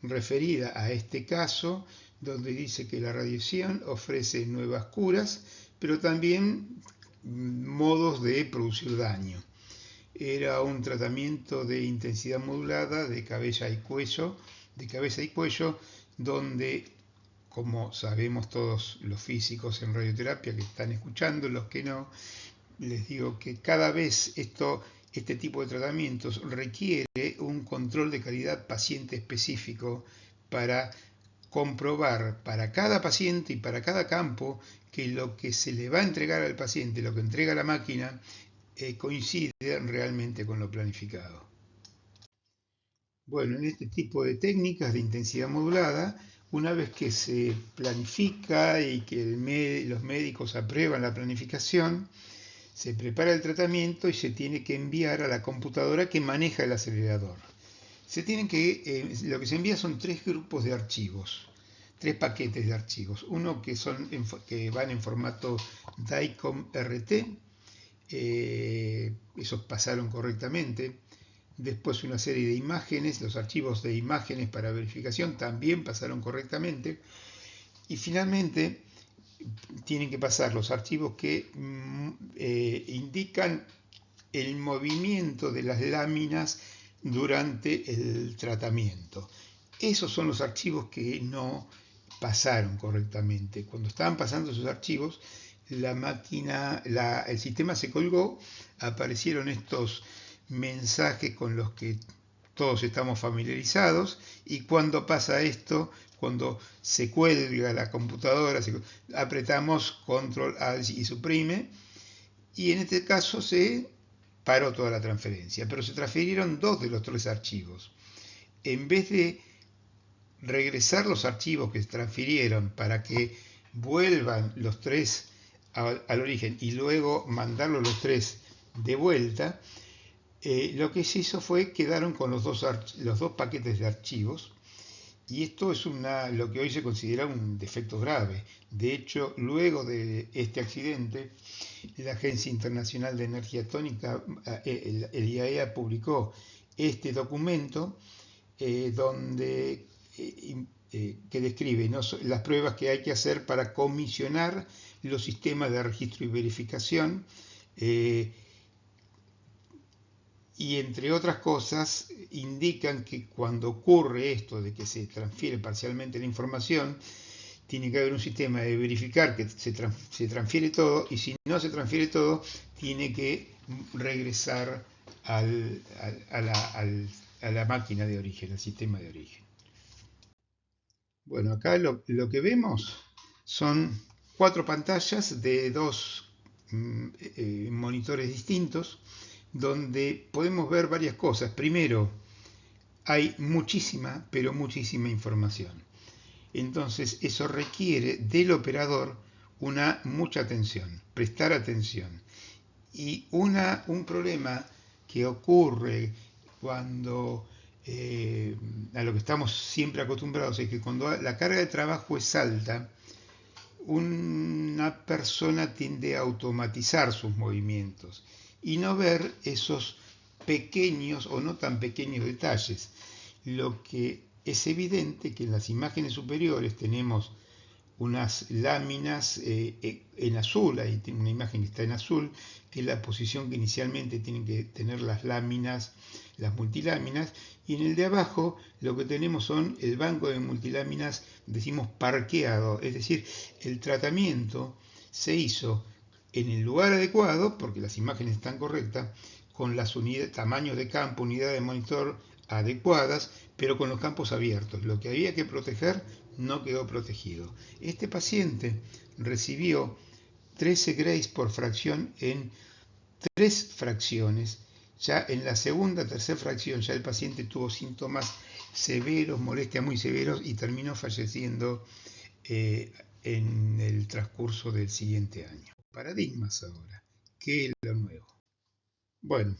referida a este caso, donde dice que la radiación ofrece nuevas curas, pero también modos de producir daño. Era un tratamiento de intensidad modulada de cabeza y cuello, donde, como sabemos todos los físicos en radioterapia que están escuchando, los que no, les digo que cada vez este tipo de tratamientos requiere un control de calidad paciente específico para comprobar para cada paciente y para cada campo que lo que se le va a entregar al paciente, lo que entrega la máquina, coincide realmente con lo planificado. Bueno, en este tipo de técnicas de intensidad modulada, una vez que se planifica y que los médicos aprueban la planificación, se prepara el tratamiento y se tiene que enviar a la computadora que maneja el acelerador. Lo que se envía son 3 grupos de archivos, tres paquetes de archivos. Uno que van en formato DICOM RT, esos pasaron correctamente. Después una serie de imágenes, los archivos de imágenes para verificación también pasaron correctamente. Y finalmente tienen que pasar los archivos que indican el movimiento de las láminas durante el tratamiento. Esos son los archivos que no pasaron correctamente. Cuando estaban pasando esos archivos, el sistema se colgó, aparecieron estos mensajes con los que todos estamos familiarizados, y cuando pasa esto, cuando se cuelga la computadora, apretamos Control Alt y Suprime, y en este caso se paró toda la transferencia, pero se transfirieron 2 de los 3 archivos. En vez de regresar los archivos que se transfirieron para que vuelvan los 3 al origen y luego mandarlos los 3 de vuelta, lo que se hizo fue quedaron con los dos paquetes de archivos, y esto es lo que hoy se considera un defecto grave. De hecho, luego de este accidente, la Agencia Internacional de Energía Atómica, el IAEA, publicó este documento que describe las pruebas que hay que hacer para comisionar los sistemas de registro y verificación, y entre otras cosas indican que cuando ocurre esto de que se transfiere parcialmente la información, tiene que haber un sistema de verificar que se transfiere todo, y si no se transfiere todo, tiene que regresar a la máquina de origen, al sistema de origen. Bueno, acá lo que vemos son 4 pantallas de 2 monitores distintos, donde podemos ver varias cosas. Primero, hay muchísima, pero muchísima información. Entonces, eso requiere del operador mucha atención, prestar atención. Y un problema que ocurre cuando a lo que estamos siempre acostumbrados es que cuando la carga de trabajo es alta, una persona tiende a automatizar sus movimientos y no ver esos pequeños o no tan pequeños detalles. Lo que es evidente que en las imágenes superiores tenemos unas láminas en azul, ahí tiene una imagen que está en azul, que es la posición que inicialmente tienen que tener las láminas, las multiláminas, y en el de abajo lo que tenemos son el banco de multiláminas, decimos parqueado, es decir, el tratamiento se hizo en el lugar adecuado, porque las imágenes están correctas, con las tamaños de campo, unidades de monitor adecuadas, pero con los campos abiertos. Lo que había que proteger no quedó protegido. Este paciente recibió 13 grays por fracción en 3 fracciones. Ya en la tercera fracción, ya el paciente tuvo síntomas severos, molestias muy severos, y terminó falleciendo en el transcurso del siguiente año. Paradigmas ahora. ¿Qué es lo nuevo? Bueno,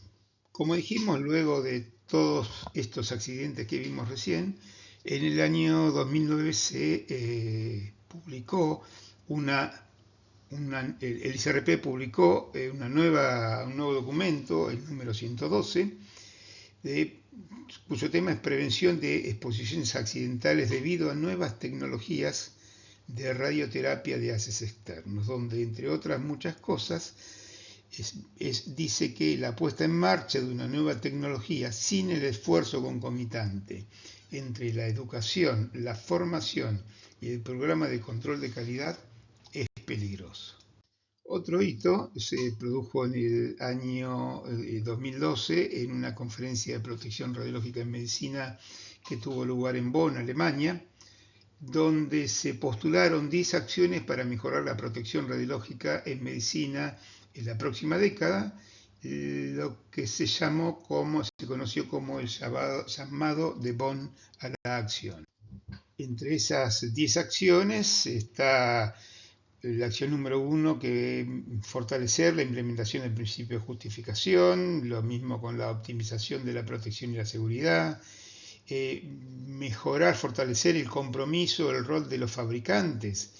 como dijimos, luego de todos estos accidentes que vimos recién, en el año 2009 se publicó el ICRP publicó un nuevo documento, el número 112, cuyo tema es prevención de exposiciones accidentales debido a nuevas tecnologías de radioterapia de haces externos, donde entre otras muchas cosas dice que la puesta en marcha de una nueva tecnología sin el esfuerzo concomitante entre la educación, la formación y el programa de control de calidad es peligroso. Otro hito se produjo en el año 2012 en una conferencia de protección radiológica en medicina que tuvo lugar en Bonn, Alemania, donde se postularon 10 acciones para mejorar la protección radiológica en medicina en la próxima década, lo que se conoció como el llamado de Bonn a la acción. Entre esas 10 acciones está la acción número 1, que fortalecer la implementación del principio de justificación, lo mismo con la optimización de la protección y la seguridad, mejorar, fortalecer el compromiso, el rol de los fabricantes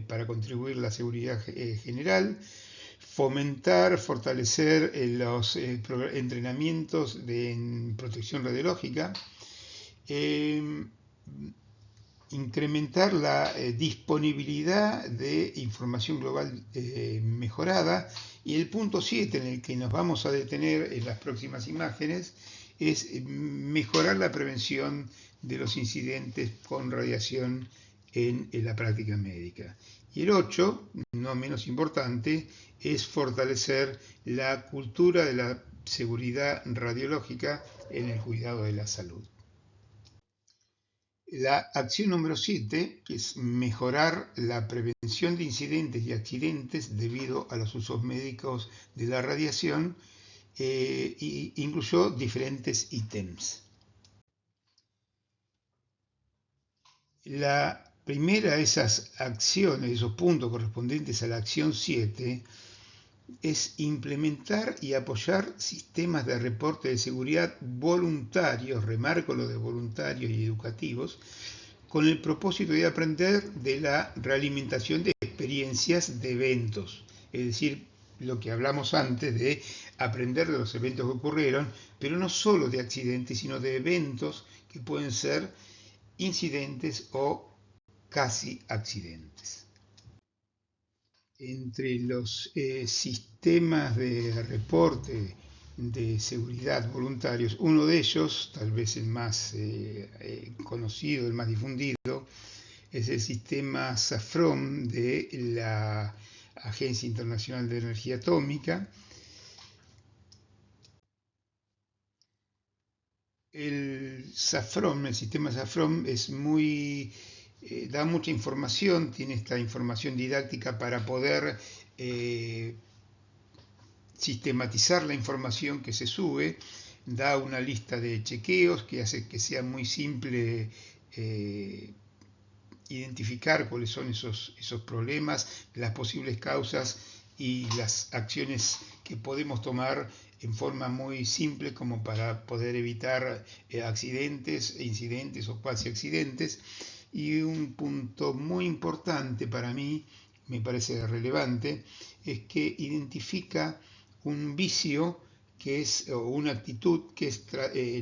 para contribuir a la seguridad general, fomentar, fortalecer los entrenamientos en protección radiológica, incrementar la disponibilidad de información global mejorada, y el punto 7 en el que nos vamos a detener en las próximas imágenes es mejorar la prevención de los incidentes con radiación en la práctica médica. Y el 8, no menos importante, es fortalecer la cultura de la seguridad radiológica en el cuidado de la salud. La acción número 7 es mejorar la prevención de incidentes y accidentes debido a los usos médicos de la radiación, e incluyó diferentes ítems. La primera de esas acciones, esos puntos correspondientes a la acción 7, es implementar y apoyar sistemas de reporte de seguridad voluntarios, remarco lo de voluntarios y educativos, con el propósito de aprender de la realimentación de experiencias de eventos, es decir, lo que hablamos antes de aprender de los eventos que ocurrieron, pero no solo de accidentes, sino de eventos que pueden ser incidentes o casi accidentes. Entre los sistemas de reporte de seguridad voluntarios, uno de ellos, tal vez el más conocido, el más difundido, es el sistema SAFROM de la Agencia Internacional de Energía Atómica. El sistema SAFROM es da mucha información, tiene esta información didáctica para poder sistematizar la información que se sube, da una lista de chequeos que hace que sea muy simple identificar cuáles son esos problemas, las posibles causas y las acciones que podemos tomar en forma muy simple como para poder evitar accidentes, incidentes o cuasi accidentes. Y un punto muy importante para mí, me parece relevante, es que identifica un vicio o una actitud que es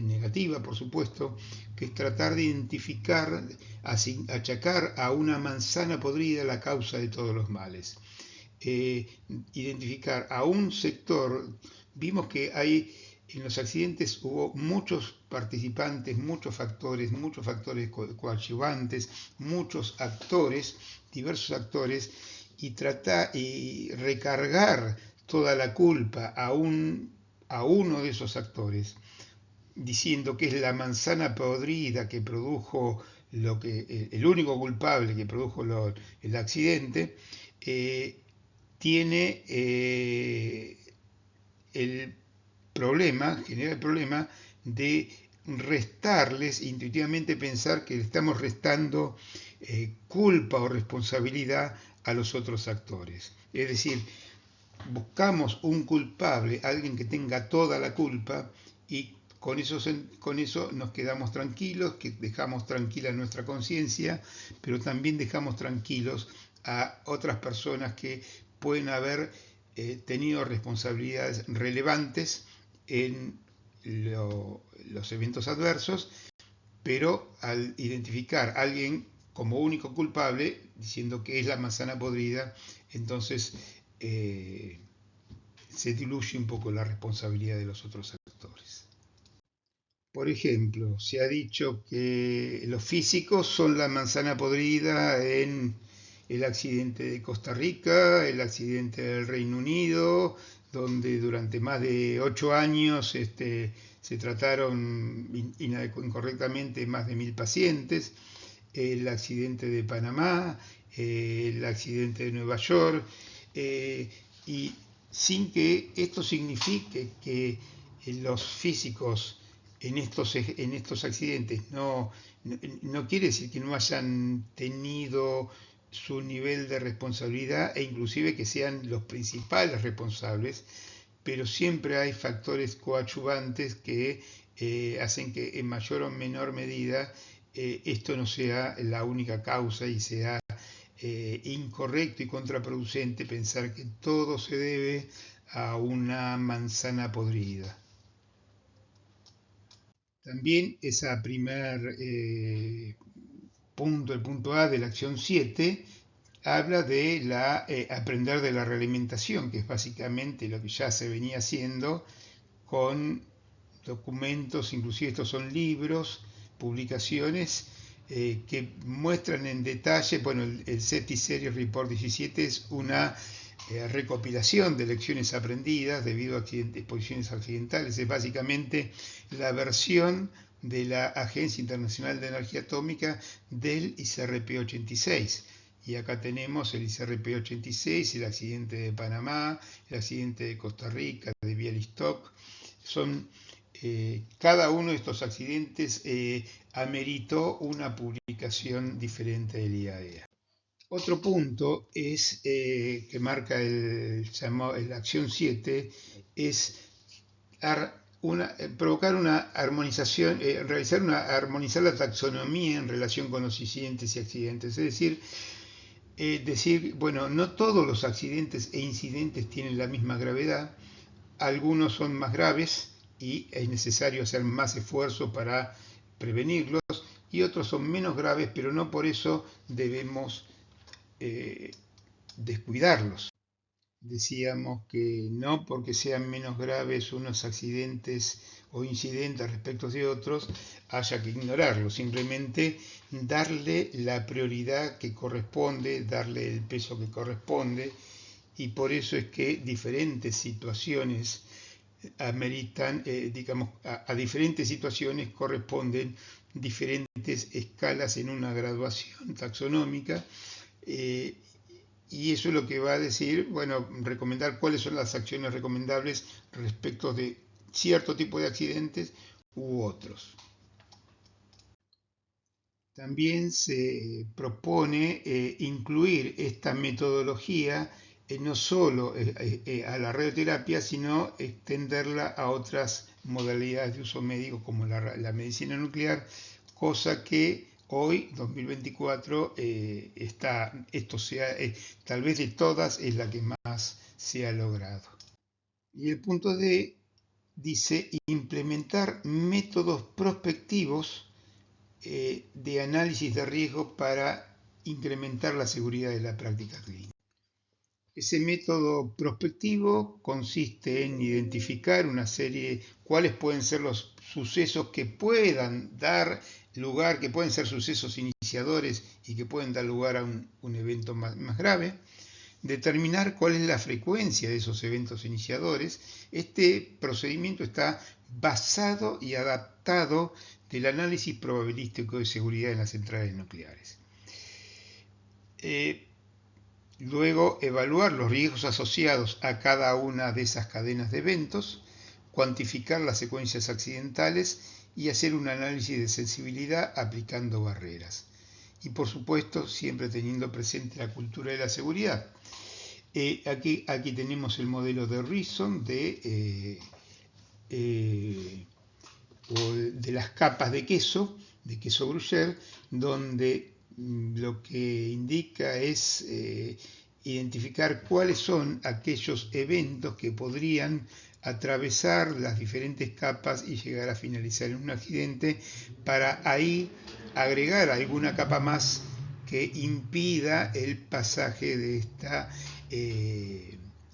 negativa, por supuesto, que es tratar de identificar, achacar a una manzana podrida la causa de todos los males. Identificar a un sector, vimos que en los accidentes hubo muchos participantes, muchos factores coadyuvantes, muchos actores, diversos actores, y recargar toda la culpa a uno de esos actores, diciendo que es la manzana podrida que produjo el único culpable que produjo el accidente, tiene genera el problema de restarles, intuitivamente pensar que le estamos restando culpa o responsabilidad a los otros actores. Es decir, buscamos un culpable, alguien que tenga toda la culpa, y con eso nos quedamos tranquilos, que dejamos tranquila nuestra conciencia, pero también dejamos tranquilos a otras personas que pueden haber tenido responsabilidades relevantes en los eventos adversos, pero al identificar a alguien como único culpable, diciendo que es la manzana podrida, entonces se diluye un poco la responsabilidad de los otros actores. Por ejemplo, se ha dicho que los físicos son la manzana podrida en el accidente de Costa Rica, el accidente del Reino Unido, donde durante más de 8 años se trataron incorrectamente más de 1000 pacientes, el accidente de Panamá, el accidente de Nueva York, y sin que esto signifique que los físicos en estos accidentes no quiere decir que no hayan tenido su nivel de responsabilidad e inclusive que sean los principales responsables, pero siempre hay factores coadyuvantes que hacen que en mayor o menor medida esto no sea la única causa y sea incorrecto y contraproducente pensar que todo se debe a una manzana podrida. También esa primer punto, el punto A de la acción 7, habla de aprender de la realimentación, que es básicamente lo que ya se venía haciendo con documentos, inclusive estos son libros, publicaciones que muestran en detalle, bueno, el SETI Series Report 17 es una recopilación de lecciones aprendidas debido a exposiciones accidentales, es básicamente la versión de la Agencia Internacional de Energía Atómica del ICRP 86. Y acá tenemos el ICRP 86, el accidente de Panamá, el accidente de Costa Rica, de Bialystok. Son cada uno de estos accidentes ameritó una publicación diferente del IAEA. Otro punto es que marca la acción 7 es provocar una armonización, armonizar la taxonomía en relación con los incidentes y accidentes. Es decir, bueno, no todos los accidentes e incidentes tienen la misma gravedad, algunos son más graves y es necesario hacer más esfuerzo para prevenirlos, y otros son menos graves, pero no por eso debemos descuidarlos. Decíamos que no porque sean menos graves unos accidentes o incidentes respecto de otros haya que ignorarlos, simplemente darle la prioridad que corresponde, darle el peso que corresponde, y por eso es que diferentes situaciones ameritan, digamos, a diferentes situaciones corresponden diferentes escalas en una graduación taxonómica, y eso es lo que va a decir, bueno, recomendar cuáles son las acciones recomendables respecto de cierto tipo de accidentes u otros. También se propone incluir esta metodología no solo a la radioterapia, sino extenderla a otras modalidades de uso médico como la medicina nuclear, cosa que hoy, 2024, tal vez de todas, es la que más se ha logrado. Y el punto D dice implementar métodos prospectivos de análisis de riesgo para incrementar la seguridad de la práctica clínica. Ese método prospectivo consiste en identificar una serie, cuáles pueden ser los sucesos que puedan dar lugar, que pueden ser sucesos iniciadores y que pueden dar lugar a un evento más grave, determinar cuál es la frecuencia de esos eventos iniciadores. Este procedimiento está basado y adaptado del análisis probabilístico de seguridad en las centrales nucleares. Luego, evaluar los riesgos asociados a cada una de esas cadenas de eventos, cuantificar las secuencias accidentales y hacer un análisis de sensibilidad aplicando barreras. Y por supuesto, siempre teniendo presente la cultura de la seguridad. Aquí tenemos el modelo de Reason de las capas de queso Gruyère, donde lo que indica es identificar cuáles son aquellos eventos que podrían atravesar las diferentes capas y llegar a finalizar en un accidente, para ahí agregar alguna capa más que impida el pasaje de este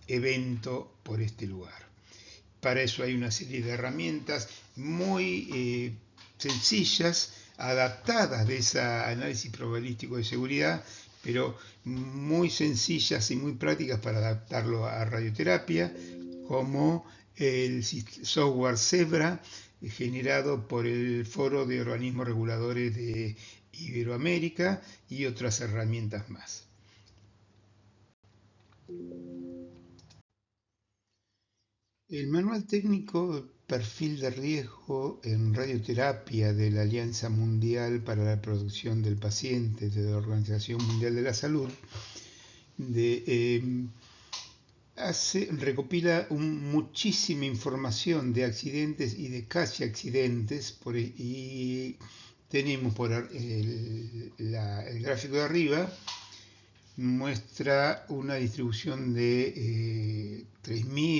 evento por este lugar. Para eso hay una serie de herramientas muy sencillas, adaptadas de ese análisis probabilístico de seguridad, pero muy sencillas y muy prácticas para adaptarlo a radioterapia, como el software Zebra, generado por el Foro de Organismos Reguladores de Iberoamérica, y otras herramientas más. El manual técnico Perfil de riesgo en radioterapia de la Alianza Mundial para la Protección del Paciente de la Organización Mundial de la Salud recopila muchísima información de accidentes y de casi accidentes, y tenemos el gráfico de arriba, muestra una distribución de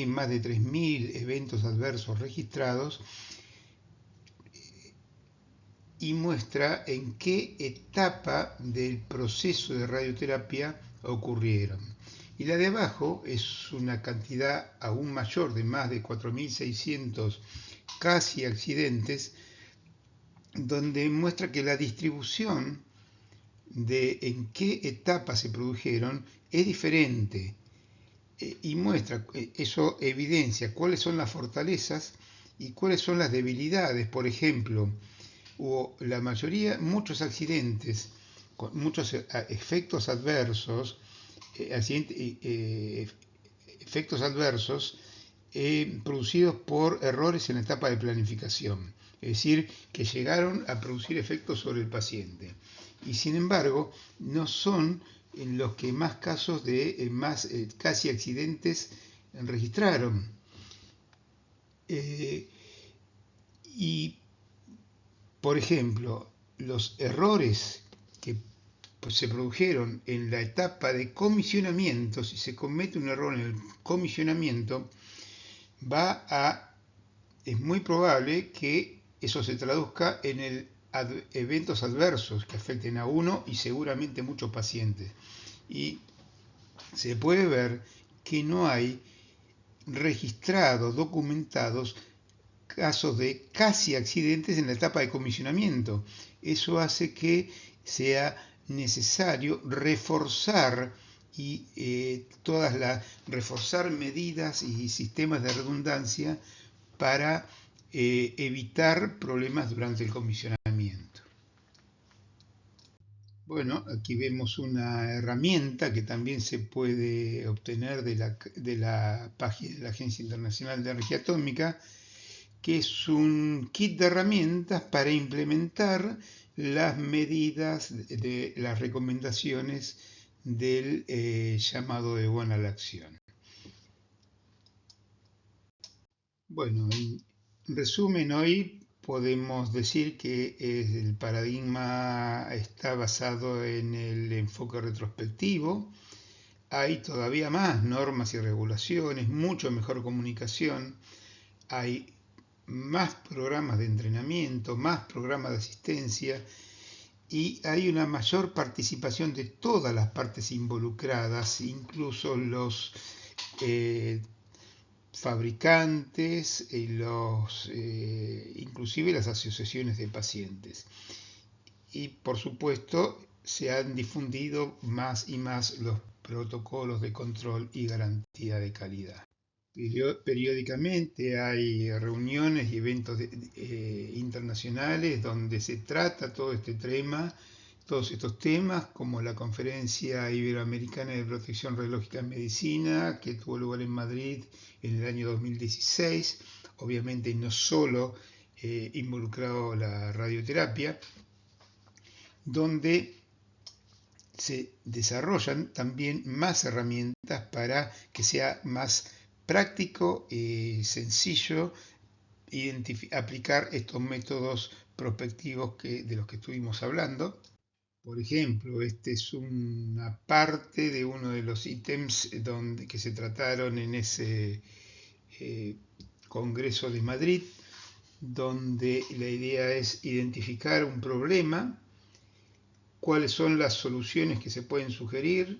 más de 3.000 eventos adversos registrados y muestra en qué etapa del proceso de radioterapia ocurrieron. Y la de abajo es una cantidad aún mayor de más de 4.600 casi accidentes, donde muestra que la distribución de en qué etapa se produjeron es diferente, y muestra, eso evidencia cuáles son las fortalezas y cuáles son las debilidades. Por ejemplo, hubo muchos accidentes con muchos efectos adversos, efectos adversos producidos por errores en la etapa de planificación, es decir, que llegaron a producir efectos sobre el paciente. Y sin embargo, no son en los que más casos de más casi accidentes registraron. Y, por ejemplo, los errores que se produjeron en la etapa de comisionamiento, si se comete un error en el comisionamiento, es muy probable que eso se traduzca en eventos adversos que afecten a uno y seguramente muchos pacientes. Y se puede ver que no hay registrados, documentados, casos de casi accidentes en la etapa de comisionamiento. Eso hace que sea necesario reforzar reforzar medidas y sistemas de redundancia para evitar problemas durante el comisionamiento. Bueno, aquí vemos una herramienta que también se puede obtener de la página de la Agencia Internacional de Energía Atómica, que es un kit de herramientas para implementar las medidas de las recomendaciones del llamado de Bonn a la acción. Bueno, en resumen, hoy podemos decir que el paradigma está basado en el enfoque retrospectivo. Hay todavía más normas y regulaciones, mucho mejor comunicación, hay más programas de entrenamiento, más programas de asistencia, y hay una mayor participación de todas las partes involucradas, incluso los fabricantes, inclusive las asociaciones de pacientes. Y por supuesto se han difundido más y más los protocolos de control y garantía de calidad. Periódicamente hay reuniones y eventos internacionales donde se trata todo este tema, todos estos temas, como la Conferencia Iberoamericana de Protección Radiológica en Medicina, que tuvo lugar en Madrid en el año 2016, obviamente no solo involucrado la radioterapia, donde se desarrollan también más herramientas para que sea más práctico y sencillo aplicar estos métodos prospectivos de los que estuvimos hablando. Por ejemplo, este es una parte de uno de los ítems que se trataron en ese Congreso de Madrid, donde la idea es identificar un problema, cuáles son las soluciones que se pueden sugerir,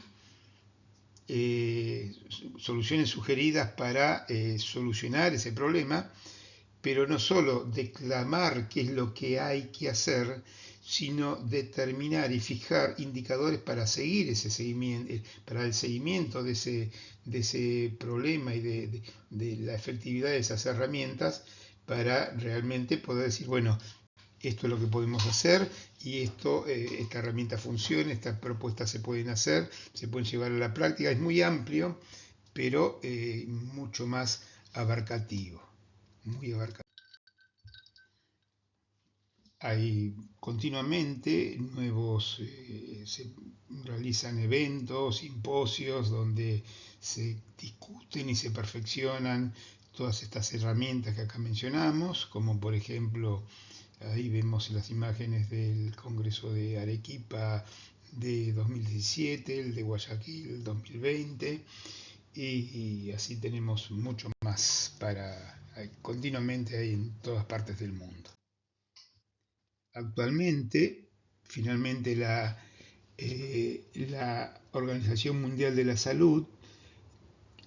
soluciones sugeridas para solucionar ese problema, pero no solo declamar qué es lo que hay que hacer, sino determinar y fijar indicadores para seguir ese seguimiento, para el seguimiento de ese problema y de la efectividad de esas herramientas, para realmente poder decir, bueno, esto es lo que podemos hacer y esta herramienta funciona, estas propuestas se pueden hacer, se pueden llevar a la práctica. Es muy amplio, pero mucho más abarcativo, muy abarcativo. Hay continuamente se realizan eventos, simposios donde se discuten y se perfeccionan todas estas herramientas que acá mencionamos, como por ejemplo, ahí vemos las imágenes del Congreso de Arequipa de 2017, el de Guayaquil 2020, y así tenemos mucho más para continuamente hay en todas partes del mundo. Actualmente, finalmente la Organización Mundial de la Salud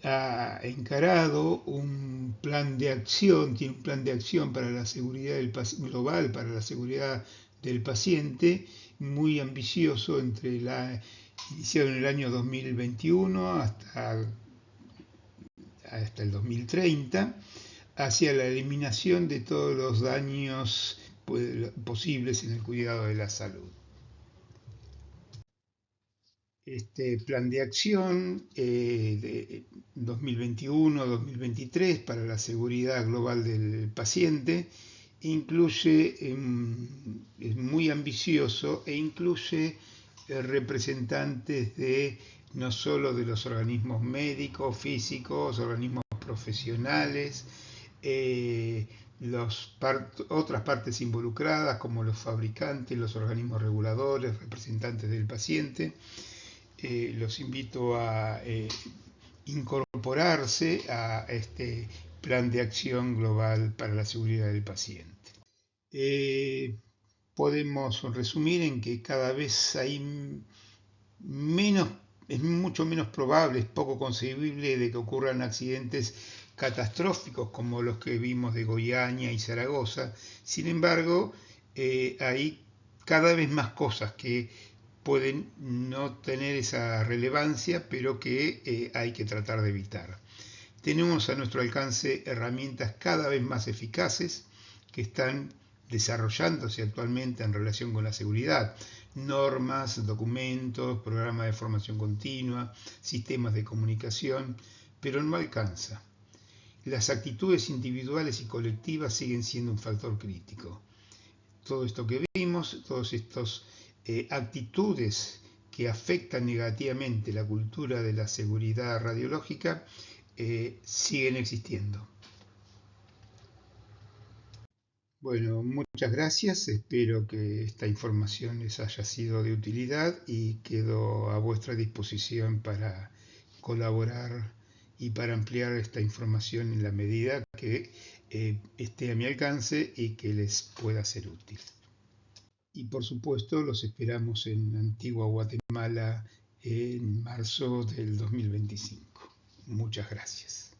ha encarado un plan de acción, tiene un plan de acción para la seguridad global, para la seguridad del paciente, muy ambicioso, iniciado en el año 2021 hasta el 2030, hacia la eliminación de todos los daños posibles en el cuidado de la salud. Este plan de acción de 2021-2023 para la seguridad global del paciente es muy ambicioso e incluye representantes de no solo de los organismos médicos, físicos, organismos profesionales, otras partes involucradas como los fabricantes, los organismos reguladores, representantes del paciente. Los invito a incorporarse a este plan de acción global para la seguridad del paciente. Podemos resumir en que cada vez hay es mucho menos probable, es poco concebible de que ocurran accidentes catastróficos como los que vimos de Goiânia y Zaragoza. Sin embargo, hay cada vez más cosas que pueden no tener esa relevancia, pero que hay que tratar de evitar. Tenemos a nuestro alcance herramientas cada vez más eficaces que están desarrollándose actualmente en relación con la seguridad. Normas, documentos, programas de formación continua, sistemas de comunicación, pero no alcanza. Las actitudes individuales y colectivas siguen siendo un factor crítico. Todo esto que vimos, todas estas actitudes que afectan negativamente la cultura de la seguridad radiológica siguen existiendo. Bueno, muchas gracias, espero que esta información les haya sido de utilidad y quedo a vuestra disposición para colaborar y para ampliar esta información en la medida que esté a mi alcance y que les pueda ser útil. Y por supuesto los esperamos en Antigua Guatemala en marzo del 2025. Muchas gracias.